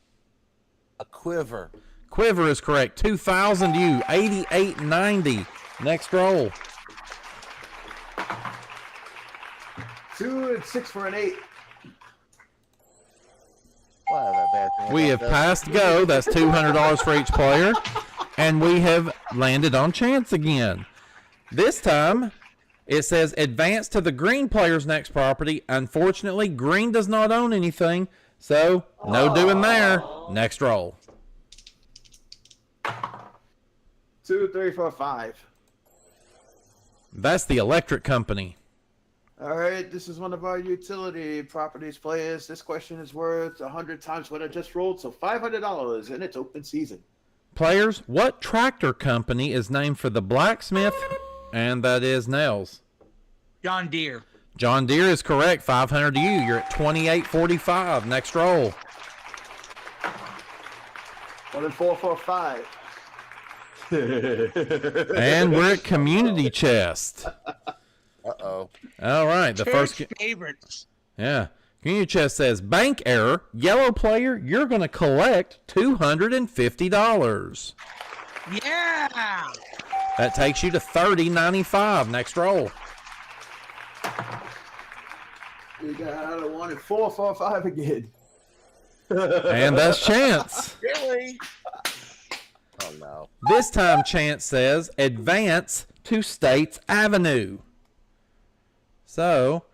A quiver. Quiver is correct. 2,000 to you. 88.90. Next roll. 2 and 6 for an 8. We have passed go. That's $200 for each player. And we have landed on chance again. This time, it says advance to the green player's next property. Unfortunately, green does not own anything, so no doing there. Next roll. 2, 3, 4, 5. That's the electric company. All right, this is one of our utility properties players. This question is worth 100 times what I just rolled, so $500, and it's open season. Players, what tractor company is named for the blacksmith? And that is Nels. John Deere. John Deere is correct. 500 to you. You're at 28.45. Next roll. 1 and 4 for 5. And we're at community chest. Uh-oh. All right. The first. Favorites. Yeah. Community chest says bank error. Yellow player, you're going to collect $250. Yeah. That takes you to 30.95. Next roll. We got a 1 and 4 for 5 again. And that's chance. Really? Oh, no. This time, Chance says, advance to States Avenue. So,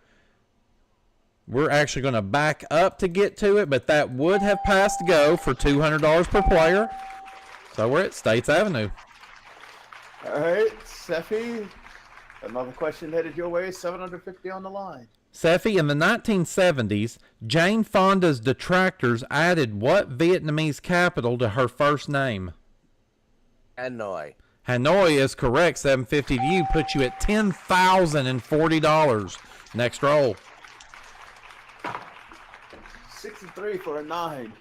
we're actually going to back up to get to it, but that would have passed go for $200 per player. So, we're at States Avenue. All right, Sephy. Another question headed your way. 750 on the line. Sephy, in the 1970s, Jane Fonda's detractors added what Vietnamese capital to her first name? Hanoi. Hanoi is correct. 750 to you. Puts you at $10,040. Next roll. 63 for a 9.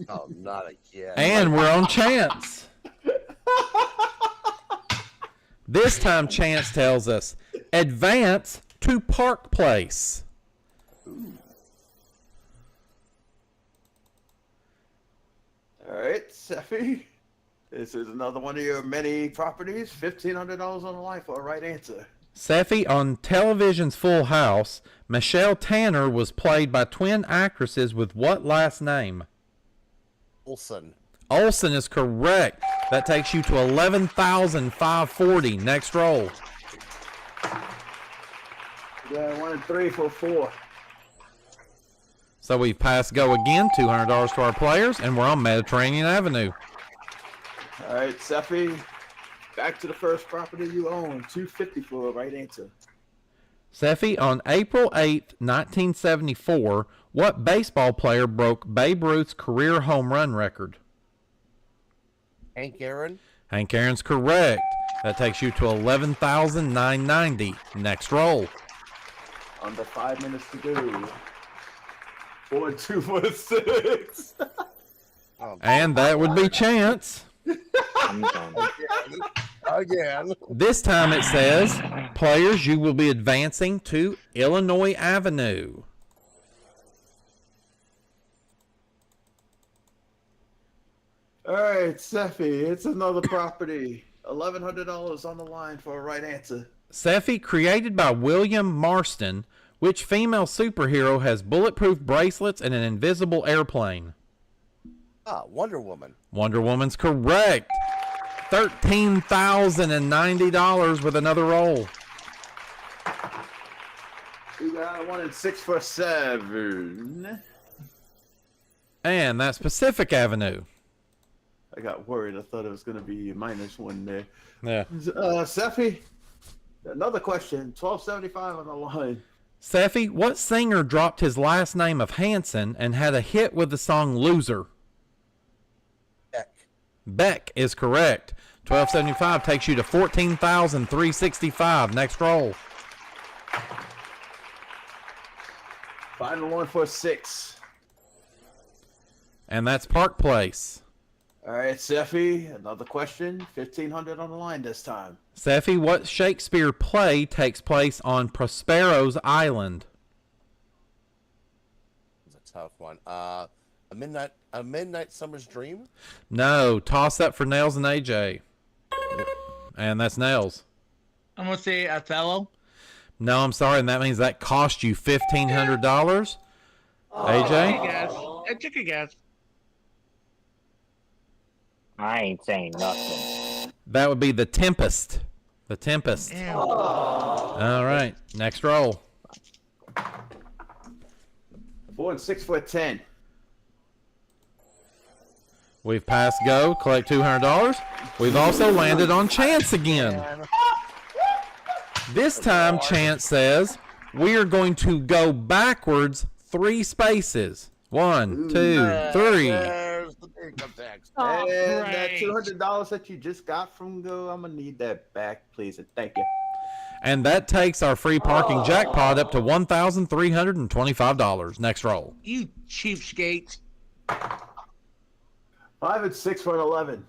Oh, not again. And we're on chance. This time, Chance tells us, advance to Park Place. All right, Sephy. This is another one of your many properties. $1,500 on the line for a right answer. Sephy, on television's Full House, Michelle Tanner was played by twin actresses with what last name? Olsen. Olsen is correct. That takes you to $11,540. Next roll. Yeah, 1 and 3 for 4. So we've passed go again. $200 to our players, and we're on Mediterranean Avenue. All right, Sephy. Back to the first property you own. $250 for a right answer. Sephy, on April 8th, 1974, what baseball player broke Babe Ruth's career home run record? Hank Aaron. Hank Aaron's correct. That takes you to $11,990. Next roll. Under 5 minutes to go. 4 and 2 for 6. And that would be chance. I'm done. Again. This time it says, players, you will be advancing to Illinois Avenue. All right, Sephy. It's another property. $1,100 on the line for a right answer. Sephy, created by William Marston, which female superhero has bulletproof bracelets and an invisible airplane? Wonder Woman. Wonder Woman's correct. $13,090 with another roll. We got 1 and 6 for 7. And that's Pacific Avenue. I got worried. I thought it was going to be -1 there. Yeah. Sephy, another question. $1,275 on the line. Sephy, what singer dropped his last name of Hanson and had a hit with the song Loser? Beck. Beck is correct. $1,275 takes you to $14,365. Next roll. Final one for 6. And that's Park Place. All right, Sephy, another question. $1,500 on the line this time. Sephy, what Shakespeare play takes place on Prospero's Island? It's a tough one. A midnight summer's dream. No, toss up for Nails and AJ. And that's Nails. I'm gonna say Othello. No, I'm sorry, and that means that cost you $1,500. AJ? I took a guess. I ain't saying nothing. That would be The Tempest. The Tempest. Ew. All right, next roll. 4 and 6'10". We've passed go, collect $200. We've also landed on Chance again. This time, Chance says, we are going to go backwards 3 spaces. 1, 2, 3. There's the income tax. And that Right. $200 that you just got from Go, I'm gonna need that back, please, and thank you. And that takes our free parking jackpot up to $1,325. Next roll. You cheapskate. 5 and 6 for an 11.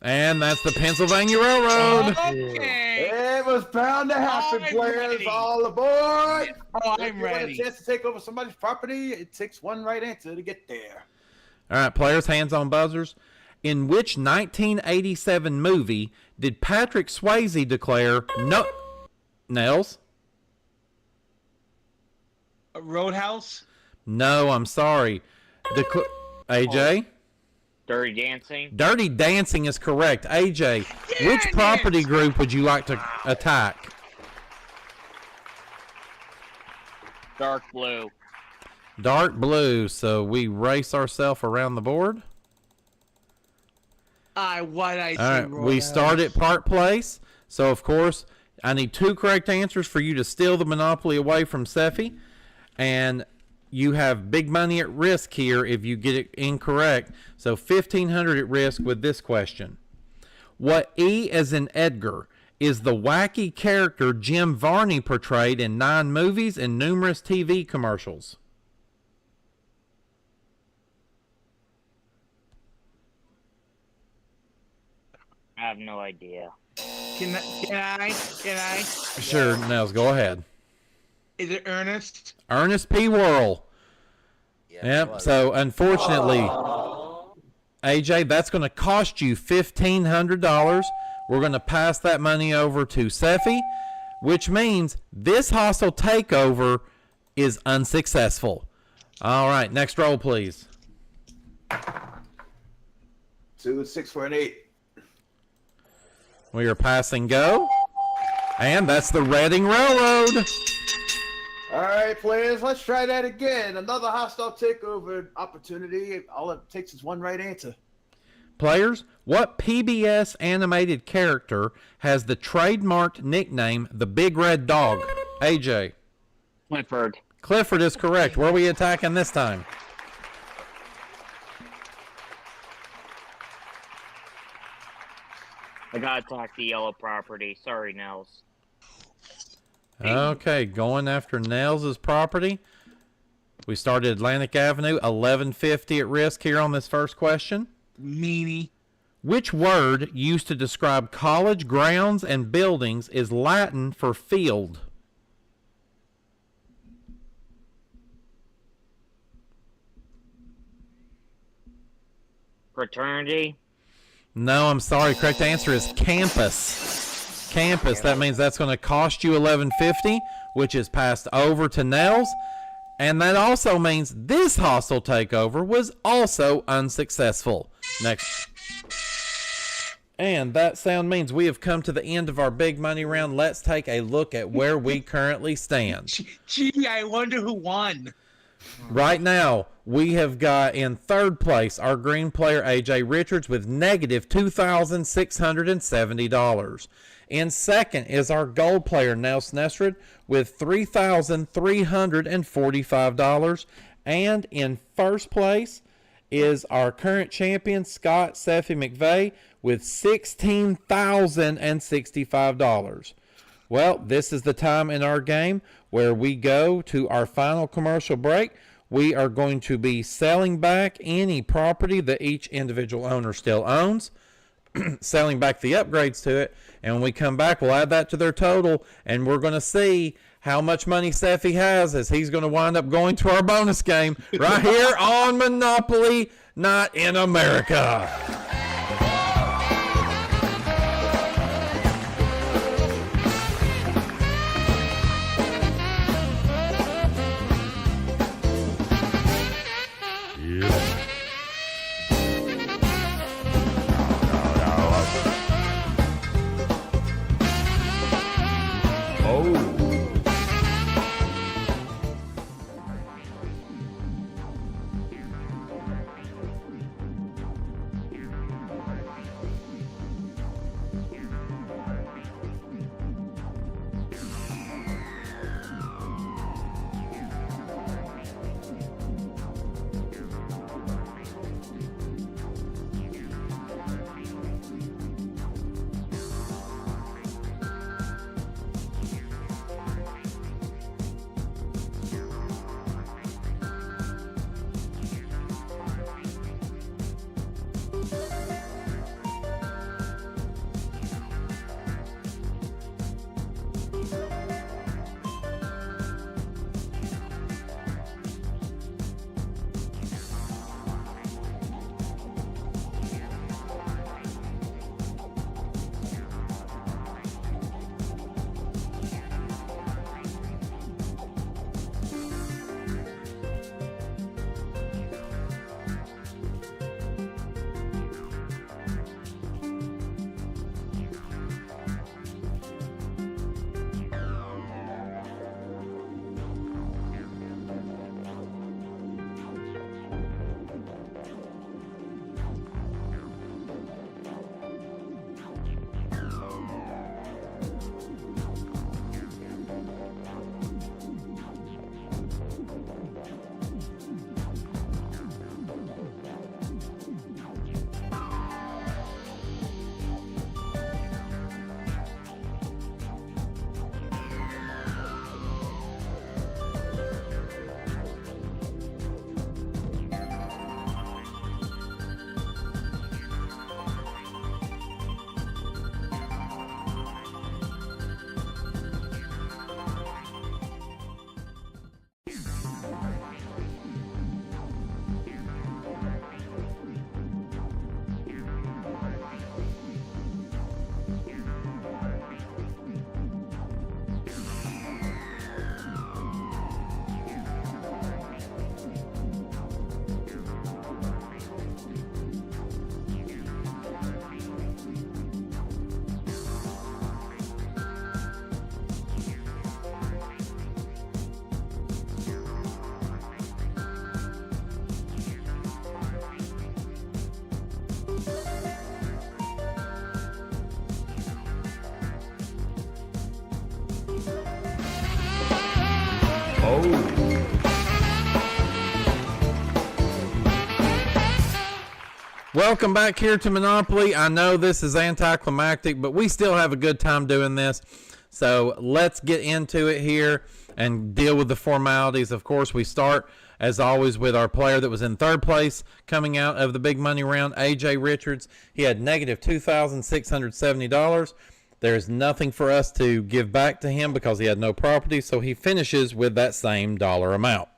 And that's the Pennsylvania Railroad. Okay. It was bound to happen, I'm players. ready. All aboard! Oh, If I'm you want ready. a chance to take over somebody's property, it takes one right answer to get there. All right, players, hands on buzzers. In which 1987 movie did Patrick Swayze declare no... Nails? Roadhouse. No, I'm sorry. AJ? Dirty Dancing. Dirty Dancing is correct. AJ, which Dang property it! group would you like to attack? Dark Blue. Dark blue. So we race ourselves around the board. All right, We start at Park Place. So, of course, I need 2 correct answers for you to steal the Monopoly away from Sephy. And you have big money at risk here if you get it incorrect. So $1,500 at risk with this question. What E as in Edgar is the wacky character Jim Varney portrayed in 9 movies and numerous TV commercials? I have no idea. Can I? Sure, Nels, go ahead. Is it Ernest? Ernest P. Worrell. Yeah, it Yep. was. So unfortunately, AJ, that's going to cost you $1,500. We're going to pass that money over to Sephy, which means this hostile takeover is unsuccessful. All right, next roll, please. 2 and 6 for an 8. We are passing go, and that's the Reading Railroad. All right, players, let's try that again. Another hostile takeover opportunity. All it takes is one right answer. Players, what PBS animated character has the trademarked nickname the Big Red Dog? AJ. Clifford. Clifford is correct. Where are we attacking this time? I gotta attack the yellow property. Sorry, Nels. Okay, going after Nails' property. We started Atlantic Avenue, 1150 at risk here on this first question. Meanie. Which word used to describe college grounds and buildings is Latin for field? Fraternity. No, I'm sorry. Correct answer is campus. Campus. That means that's going to cost you $11.50, which is passed over to Nels. And that also means this hostile takeover was also unsuccessful. Next. And that sound means we have come to the end of our big money round. Let's take a look at where we currently stand. Gee, I wonder who won. Right now, we have got in third place our green player AJ Richards with negative $2,670. In second is our gold player Nelson Nesrid with $3,345. And in first place is our current champion Scott Sephy McVay with $16,065. Well, this is the time in our game where we go to our final commercial break. We are going to be selling back any property that each individual owner still owns. selling back the upgrades to it. And when we come back, we'll add that to their total, and we're going to see how much money Sephy has, as he's going to wind up going to our bonus game right here on Monopoly Night in America. Welcome back here to Monopoly. I know this is anticlimactic, but we still have a good time doing this. So let's get into it here and deal with the formalities. Of course, we start, as always, with our player that was in third place coming out of the big money round, AJ Richards. He had negative $2,670. There's nothing for us to give back to him because he had no property, so he finishes with that same dollar amount.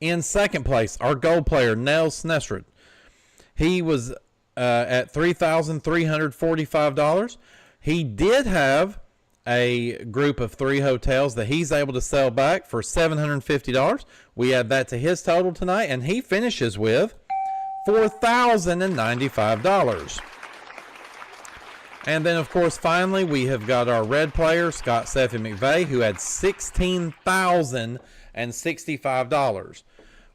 In second place, our gold player, Nels Snesrud. He was at $3,345. He did have a group of 3 hotels that he's able to sell back for $750. We add that to his total tonight, and he finishes with $4,095. And then, of course, finally, we have got our red player, Scott Sephy McVay, who had $16,065.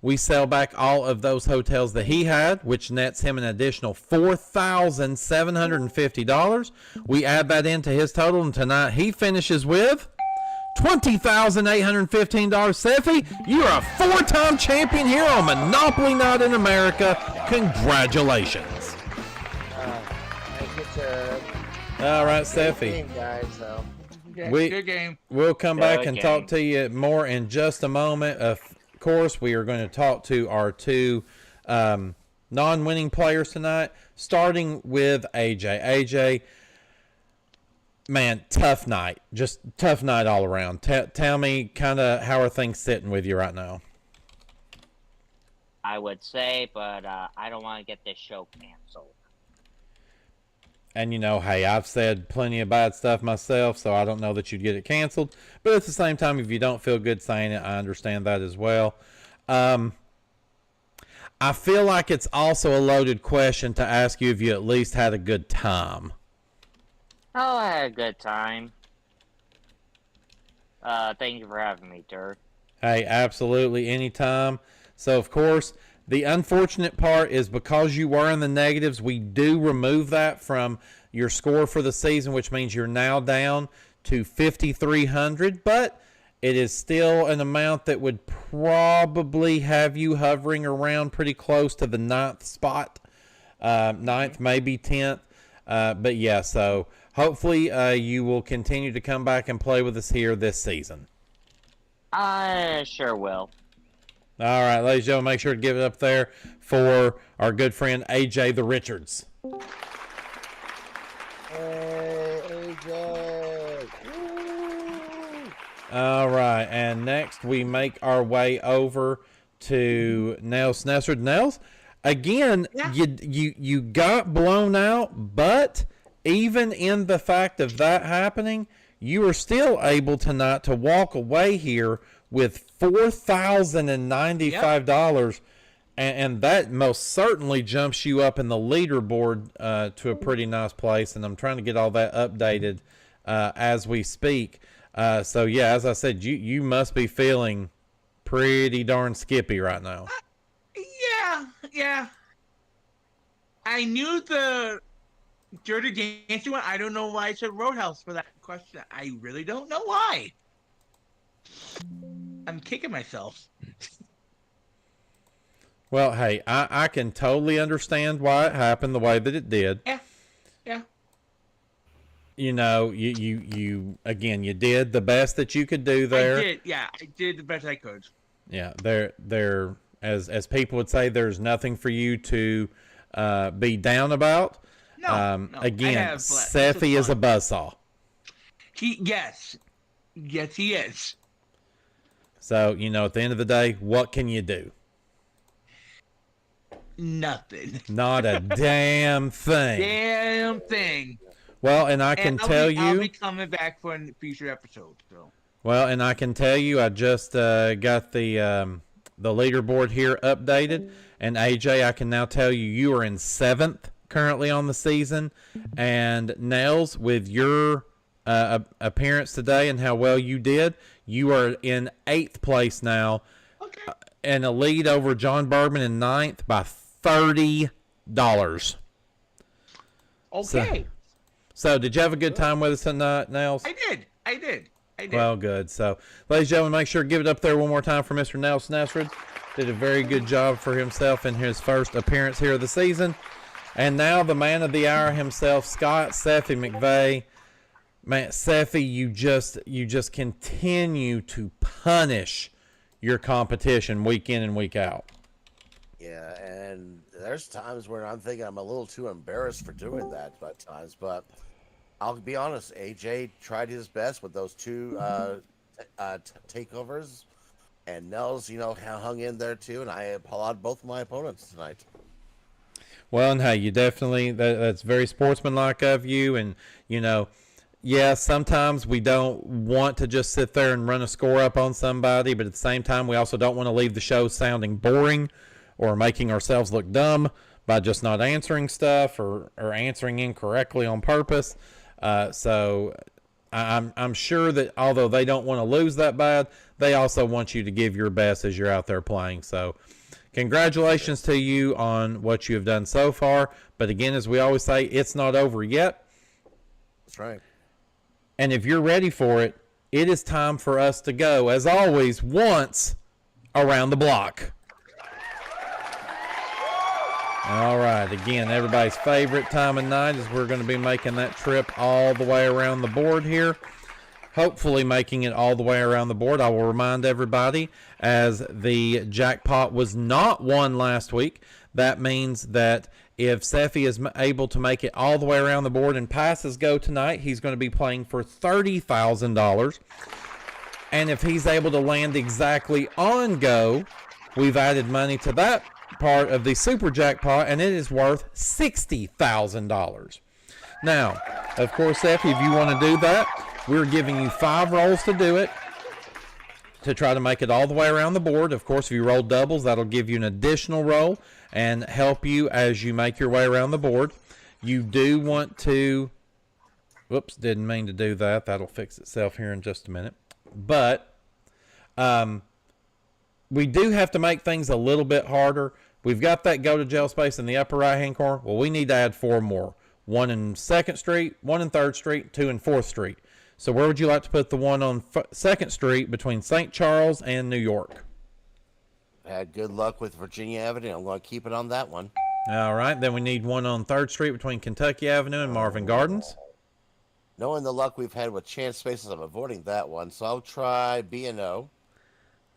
We sell back all of those hotels that he had, which nets him an additional $4,750. We add that into his total, and tonight he finishes with $20,815. Sephy, you are a 4-time champion here on Monopoly Night in America. Congratulations. Thank you, Ted. All right, Good Sephy. game, guys. So. Good game. We'll come back Good and game. talk to you more in just a moment. Of course, we are going to talk to our 2 non-winning players tonight, starting with AJ. AJ, man, tough night. Just tough night all around. Tell me kind of how are things sitting with you right now? I would say, but I don't want to get this show canceled. And, hey, I've said plenty of bad stuff myself, so I don't know that you'd get it canceled. But at the same time, if you don't feel good saying it, I understand that as well. I feel like it's also a loaded question to ask you if you at least had a good time. Oh, I had a good time. Thank you for having me, Dirk. Hey, absolutely, anytime. So, of course, the unfortunate part is because you were in the negatives, we do remove that from your score for the season, which means you're now down to 5,300. But it is still an amount that would probably have you hovering around pretty close to the 9th spot. 9th, maybe 10th. But yeah, so hopefully you will continue to come back and play with us here this season. I sure will. All right, ladies and gentlemen, make sure to give it up there for our good friend AJ the Richards. Hey, AJ! Woo! All right, and next we make our way over to Nels Snessard. Nels, again, Yeah. you got blown out, but even in the fact of that happening, you are still able tonight to walk away here with $4,095, and that most certainly jumps you up in the leaderboard to a pretty nice place. And I'm trying to get all that updated as we speak. So yeah, as I said, you must be feeling pretty darn skippy right now. Yeah. I knew the Dirty Dancing one. I don't know why I said Roadhouse for that question. I really don't know why. I'm kicking myself. Well, hey, I can totally understand why it happened the way that it did. Yeah. You again, you did the best that you could do there. I did the best I could. Yeah, there, as people would say, there's nothing for you to be down about. No, again, Sephy is a buzzsaw. Yes, he is. So, at the end of the day, what can you do? Nothing. Not a damn thing. Damn thing. Well, and I can tell you, I'll be coming back for a future episode. So. Well, and I can tell you, I just got the leaderboard here updated, and AJ, I can now tell you are in 7th currently on the season, and Nels, with your appearance today and how well you did, you are in 8th place now, Okay. and a lead over John Bergman in 9th by $30. Okay. So did you have a good time with us tonight, Nels? I did. Well, good. So, ladies and gentlemen, make sure to give it up there one more time for Mr. Nels Snessard. Did a very good job for himself in his first appearance here of the season. And now the man of the hour himself, Scott Sephy McVay. Man, Sephy, you just continue to punish your competition week in and week out. Yeah, and there's times where I'm thinking I'm a little too embarrassed for doing that at times, but I'll be honest, AJ tried his best with those two takeovers, and Nels, hung in there too, and I applaud both my opponents tonight. Well, and hey, you definitely, that's very sportsmanlike of you, and, yeah, sometimes we don't want to just sit there and run a score up on somebody, but at the same time, we also don't want to leave the show sounding boring or making ourselves look dumb by just not answering stuff or answering incorrectly on purpose. So I'm sure that although they don't want to lose that bad, they also want you to give your best as you're out there playing. So congratulations to you on what you have done so far. But again, as we always say, it's not over yet. That's right. And if you're ready for it, it is time for us to go, as always, once around the block. All right, again, everybody's favorite time of night is we're going to be making that trip all the way around the board here. Hopefully making it all the way around the board. I will remind everybody, as the jackpot was not won last week, That means that if Sephy is able to make it all the way around the board and passes go tonight, he's going to be playing for $30,000. And if he's able to land exactly on go, we've added money to that part of the super jackpot, and it is worth $60,000. Now, of course, Sephy, if you want to do that, we're giving you 5 rolls to do it, to try to make it all the way around the board. Of course, if you roll doubles, that'll give you an additional roll and help you as you make your way around the board. You do want to, whoops, didn't mean to do that. That'll fix itself here in just a minute. But we do have to make things a little bit harder. We've got that go to jail space in the upper right hand corner. Well, we need to add 4 more. 1 in 2nd Street, 1 in 3rd Street, 2 in 4th Street. So where would you like to put the one on 2nd Street between St. Charles and New York? Had good luck with Virginia Avenue. I'm going to keep it on that one. All right. Then we need one on 3rd Street between Kentucky Avenue and Marvin Gardens. Knowing the luck we've had with chance spaces, I'm avoiding that one. So I'll try B&O.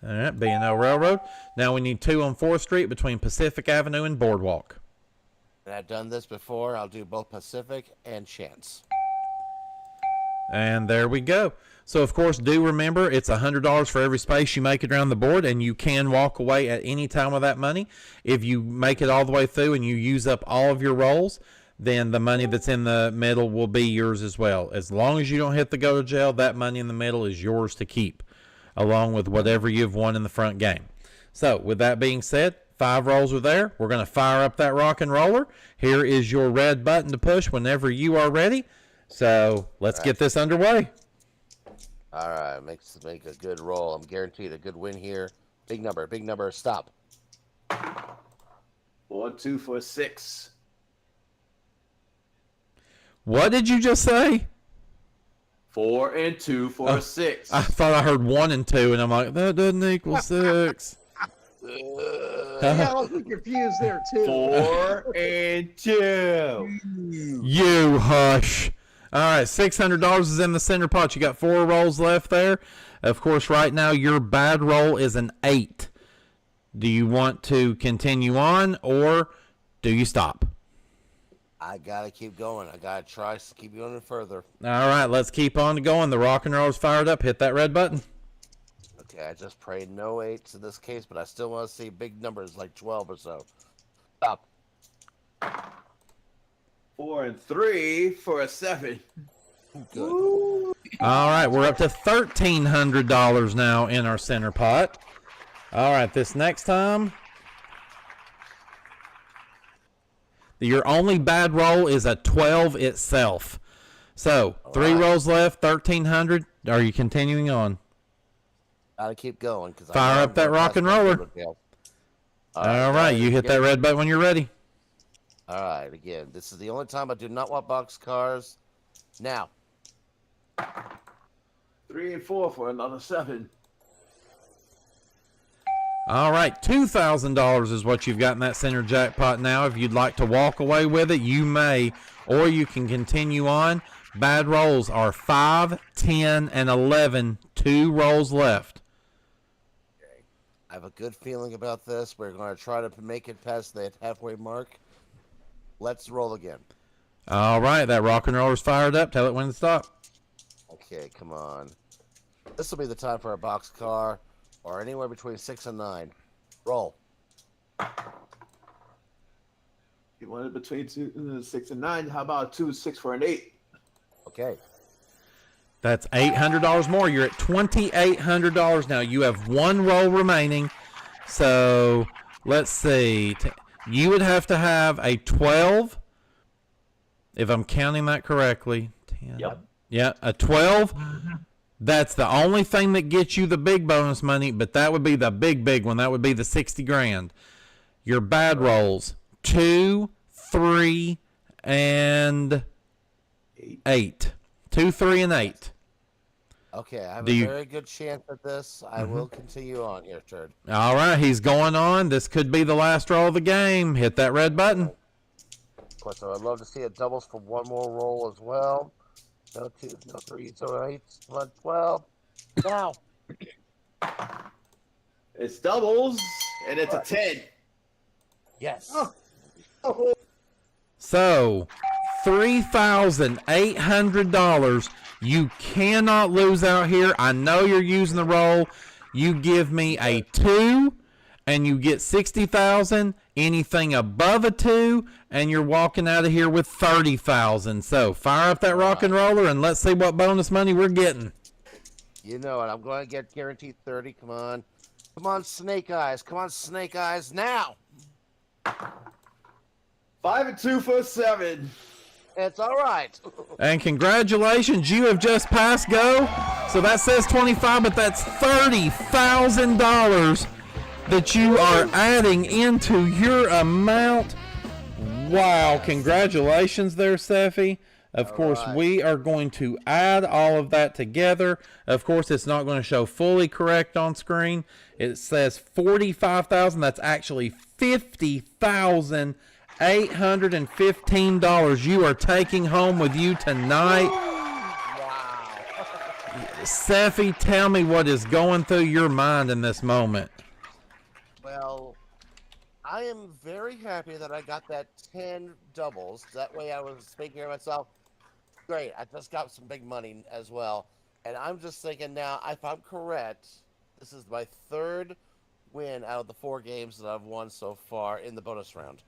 All right. B&O Railroad. Now we need 2 on 4th Street between Pacific Avenue and Boardwalk. And I've done this before. I'll do both Pacific and chance. And there we go. So, of course, do remember it's $100 for every space you make it around the board, and you can walk away at any time with that money. If you make it all the way through and you use up all of your rolls, then the money that's in the middle will be yours as well. As long as you don't hit the go to jail, that money in the middle is yours to keep, along with whatever you've won in the front game. So, with that being said, 5 rolls are there. We're going to fire up that rock and roller. Here is your red button to push whenever you are ready. So let's get this underway. All right, make a good roll. I'm guaranteed a good win here. Big number, stop. 4, 2 for 6. What did you just say? 4 and 2 for 6. I thought I heard 1 and 2, and I'm like, that doesn't equal 6. Yeah, I was confused there too. 4 and 2. You hush. All right, $600 is in the center pot. You got 4 rolls left there. Of course, right now your bad roll is an 8. Do you want to continue on, or do you stop? I gotta keep going. I gotta try to keep going further. All right, let's keep on going. The rock and roll is fired up. Hit that red button. Okay, I just prayed no 8s in this case, but I still want to see big numbers like 12 or so. Stop. 4 and 3 for a 7. Good. All right, we're up to $1,300 now in our center pot. All right, this next time, your only bad roll is a 12 itself. So, 3 rolls left, 1,300. Are you continuing on? Gotta keep going. Fire up that rock and roller. All right, you hit that red button when you're ready. All right, again, this is the only time I do not want box cars. Now. 3 and 4 for another 7. All right, $2,000 is what you've got in that center jackpot now. If you'd like to walk away with it, you may, or you can continue on. Bad rolls are 5, 10, and 11. 2 rolls left. Okay. I have a good feeling about this. We're going to try to make it past the halfway mark. Let's roll again. All right, that rock and roller's fired up. Tell it when to stop. Okay, come on. This will be the time for a box car, or anywhere between 6 and 9. Roll. You wanted between 6 and 9. How about 2 6 for an 8? Okay. That's $800 more. You're at $2,800 now. You have 1 roll remaining. So let's see. You would have to have a 12, if I'm counting that correctly. 10. Yep. Yeah, a 12. That's the only thing that gets you the big bonus money, but that would be the big one. That would be the 60 grand. Your bad rolls, 2, 3, and 8. 2, 3, and 8. Okay, I have a very good chance at this. I will continue on here, Turd. All right, he's going on. This could be the last roll of the game. Hit that red button. Of course, I'd love to see a doubles for 1 more roll as well. No 2, no 3, so 8, 1, 12. Now. It's doubles, and it's a 10. Yes. Oh, So, $3,800. You cannot lose out here. I know you're using the roll. You give me a 2, and you get 60,000. Anything above a 2, and you're walking out of here with 30,000. So, fire up that rock and roller, and let's see what bonus money we're getting. You know it. I'm going to get guaranteed 30. Come on. Come on, Snake Eyes. Come on, Snake Eyes. Now. 5 and 2 for 7. It's all right. And congratulations, you have just passed go. So that says 25, but that's $30,000 that you are adding into your amount. Wow, congratulations there, Sephy. Of course, we are going to add all of that together. Of course, it's not going to show fully correct on screen. It says 45,000. That's actually $50,815 you are taking home with you tonight. Wow. Sephy, tell me what is going through your mind in this moment. Well, I am very happy that I got that 10 doubles. That way I was thinking to myself, great, I just got some big money as well. And I'm just thinking now, if I'm correct, this is my 3rd win out of the 4 games that I've won so far in the bonus round.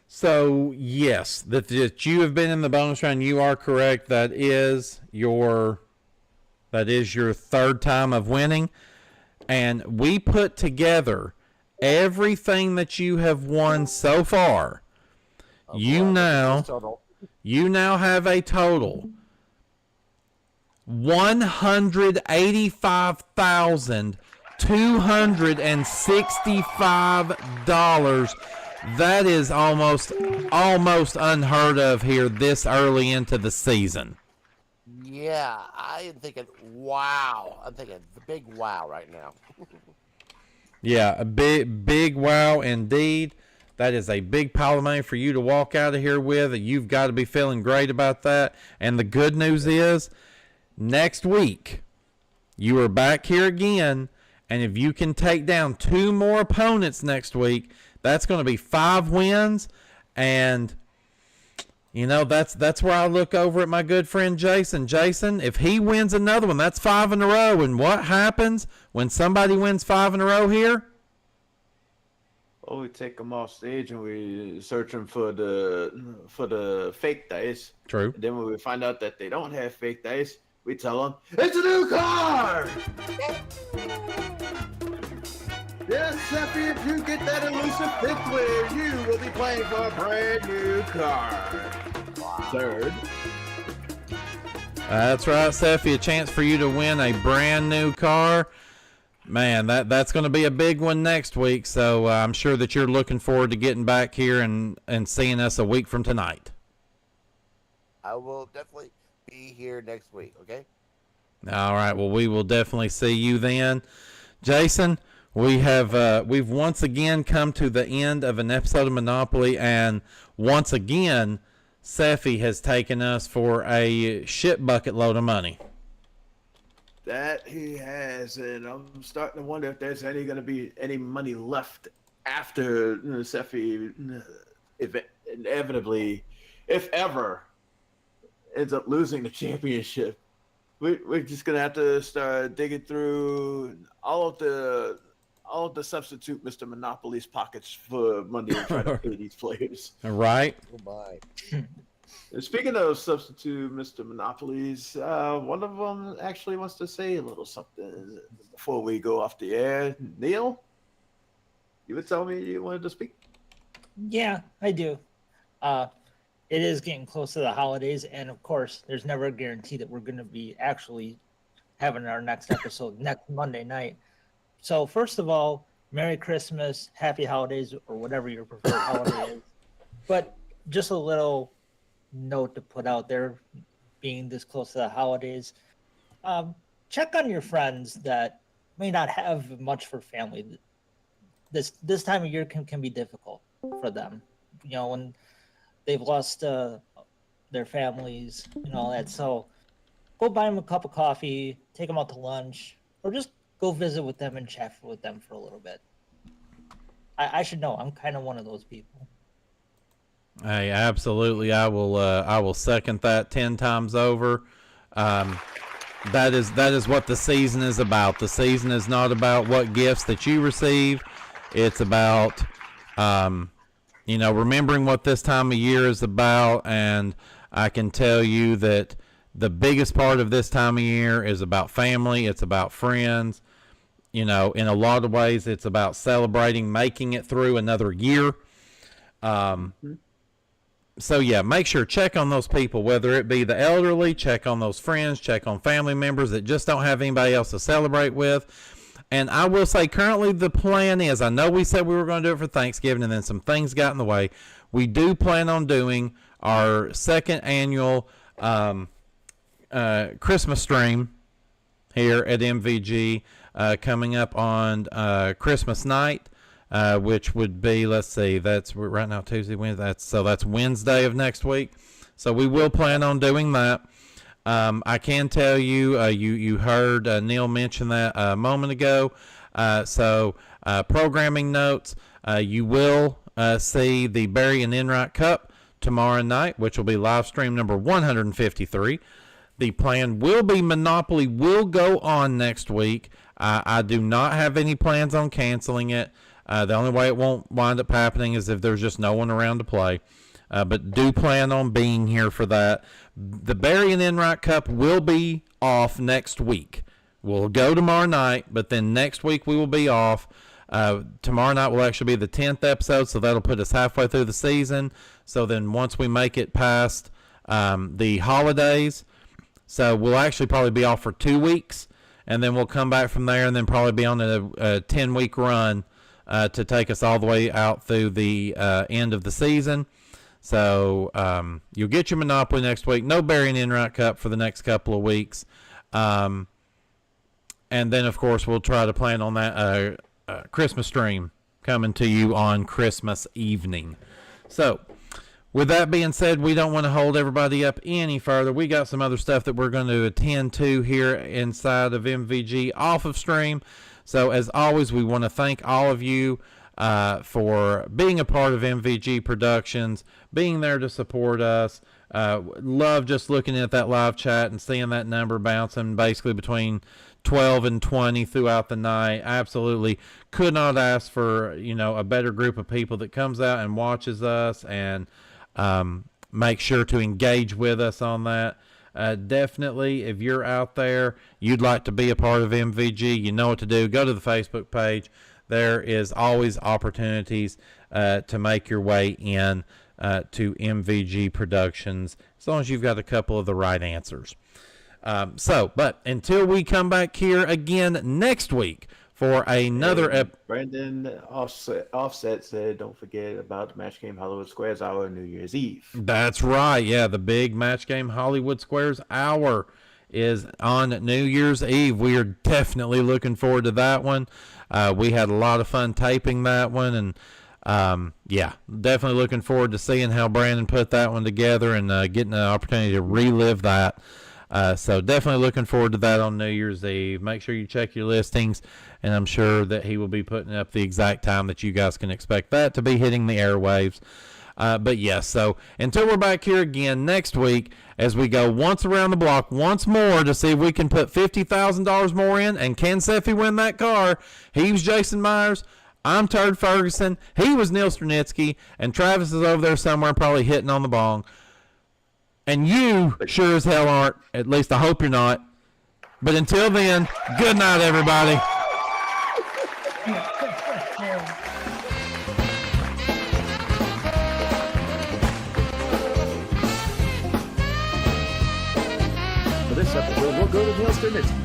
So, yes, that you have been in the bonus round, you are correct. That is your 3rd time of winning. And we put together everything that you have won so far. You now have a total $185,265. That is almost unheard of here this early into the season. Yeah, I am thinking, wow. I'm thinking the big wow right now. Yeah, a big wow indeed. That is a big pile of money for you to walk out of here with. You've got to be feeling great about that. And the good news is, next week, you are back here again. And if you can take down 2 more opponents next week, that's going to be 5 wins. And, you know, that's where I look over at my good friend Jason. Jason, if he wins another one, that's 5 in a row. And what happens when somebody wins 5 in a row here? Oh, we take them off stage and we search them for the fake dice. True. And then when we find out that they don't have fake dice, we tell them, it's a new car! Yes, Sephy, if you get that elusive 5th win, you will be playing for a brand new car. 3rd. That's right, Sephy. A chance for you to win a brand new car. Man, that's going to be a big one next week. So I'm sure that you're looking forward to getting back here and seeing us a week from tonight. I will definitely be here next week, okay? All right. Well, we will definitely see you then. Jason, we've once again come to the end of an episode of Monopoly, and once again, Sephy has taken us for a shit bucket load of money. That he has, and I'm starting to wonder if there's going to be any money left after Sephy inevitably, if ever, ends up losing the championship. We're just going to have to start digging through all of the substitute Mr. Monopoly's pockets for money and try to pay these players. All right. Goodbye. Speaking of substitute Mr. Monopolies, one of them actually wants to say a little something before we go off the air. Neil, you would tell me you wanted to speak? Yeah, I do. It is getting close to the holidays, and of course, there's never a guarantee that we're going to be actually having our next episode next Monday night. So first of all, Merry Christmas, Happy Holidays, or whatever your preferred holiday is. But just a little note to put out there, being this close to the holidays. Check on your friends that may not have much for family. This time of year can be difficult for them. You know, when they've lost their families and all that. So go buy them a cup of coffee, take them out to lunch, or just go visit with them and chat with them for a little bit. I should know. I'm kind of one of those people. Hey, absolutely. I will second that 10 times over. That is what the season is about. The season is not about what gifts that you receive. It's about, remembering what this time of year is about. And I can tell you that the biggest part of this time of year is about family. It's about friends. In a lot of ways, it's about celebrating, making it through another year. So, yeah, make sure, check on those people, whether it be the elderly, check on those friends, check on family members that just don't have anybody else to celebrate with. And I will say currently the plan is, I know we said we were going to do it for Thanksgiving and then some things got in the way. We do plan on doing our second annual Christmas stream here at MVG coming up on Christmas night. Which would be, let's see, that's right now Tuesday, Wednesday. That's Wednesday of next week. So we will plan on doing that. I can tell you, you heard Neil mention that a moment ago. So programming notes, you will see the Barry and Enright Cup tomorrow night, which will be live stream number 153. The plan will be Monopoly will go on next week. I do not have any plans on canceling it. The only way it won't wind up happening is if there's just no one around to play. But do plan on being here for that. The Barry and Enright Cup will be off next week. We'll go tomorrow night, but then next week we will be off. Tomorrow night will actually be the 10th episode, so that'll put us halfway through the season. So then once we make it past the holidays, so we'll actually probably be off for 2 weeks, and then we'll come back from there and then probably be on a 10-week run to take us all the way out through the end of the season. So you'll get your Monopoly next week. No Barry and Enright Cup for the next couple of weeks. And then, of course, we'll try to plan on that Christmas stream coming to you on Christmas evening. So with that being said, we don't want to hold everybody up any further. We got some other stuff that we're going to attend to here inside of MVG off of stream. So, as always, we want to thank all of you for being a part of MVG Productions, being there to support us. Love just looking at that live chat and seeing that number bouncing basically between 12 and 20 throughout the night. Absolutely could not ask for, a better group of people that comes out and watches us and make sure to engage with us on that. Definitely, if you're out there, you'd like to be a part of MVG, you know what to do. Go to the Facebook page. There is always opportunities to make your way in to MVG Productions, as long as you've got a couple of the right answers. But until we come back here again next week for another Brandon Offset said, don't forget about the Match Game Hollywood Squares Hour New Year's Eve. That's right. Yeah, the big Match Game Hollywood Squares Hour is on New Year's Eve. We are definitely looking forward to that one. We had a lot of fun taping that one, and definitely looking forward to seeing how Brandon put that one together and getting an opportunity to relive that. So definitely looking forward to that on New Year's Eve. Make sure you check your listings, and I'm sure that he will be putting up the exact time that you guys can expect that to be hitting the airwaves. But yes, so until we're back here again next week, as we go once around the block once more to see if we can put $50,000 more in, and can Sephy win that car? He was Jason Myers. I'm Turd Ferguson. He was Neil Stranitzky, and Travis is over there somewhere probably hitting on the bong. And you sure as hell aren't. At least I hope you're not. But until then, good night, everybody. For this episode, we'll go to Neil Stranitzky.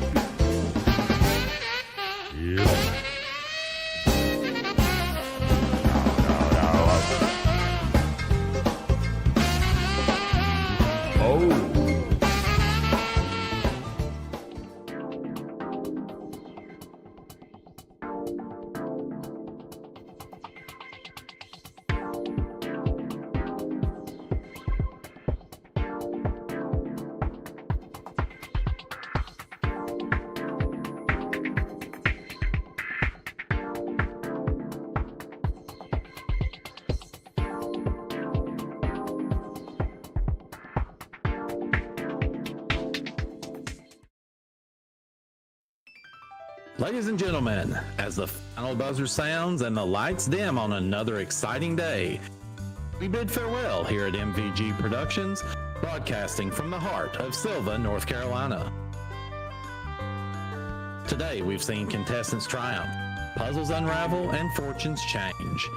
Ladies and gentlemen, as the final buzzer sounds and the lights dim on another exciting day, we bid farewell here at MVG Productions, broadcasting from the heart of Silva, North Carolina. Today we've seen contestants triumph, puzzles unravel, and fortunes change.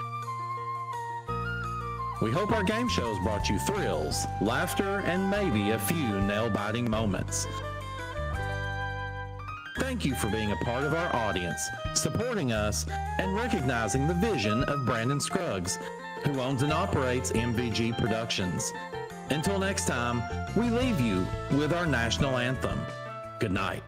We hope our game shows brought you thrills, laughter, and maybe a few nail-biting moments. Thank you for being a part of our audience, supporting us, and recognizing the vision of Brandon Scruggs, who owns and operates MVG Productions. Until next time, we leave you with our national anthem. Good night.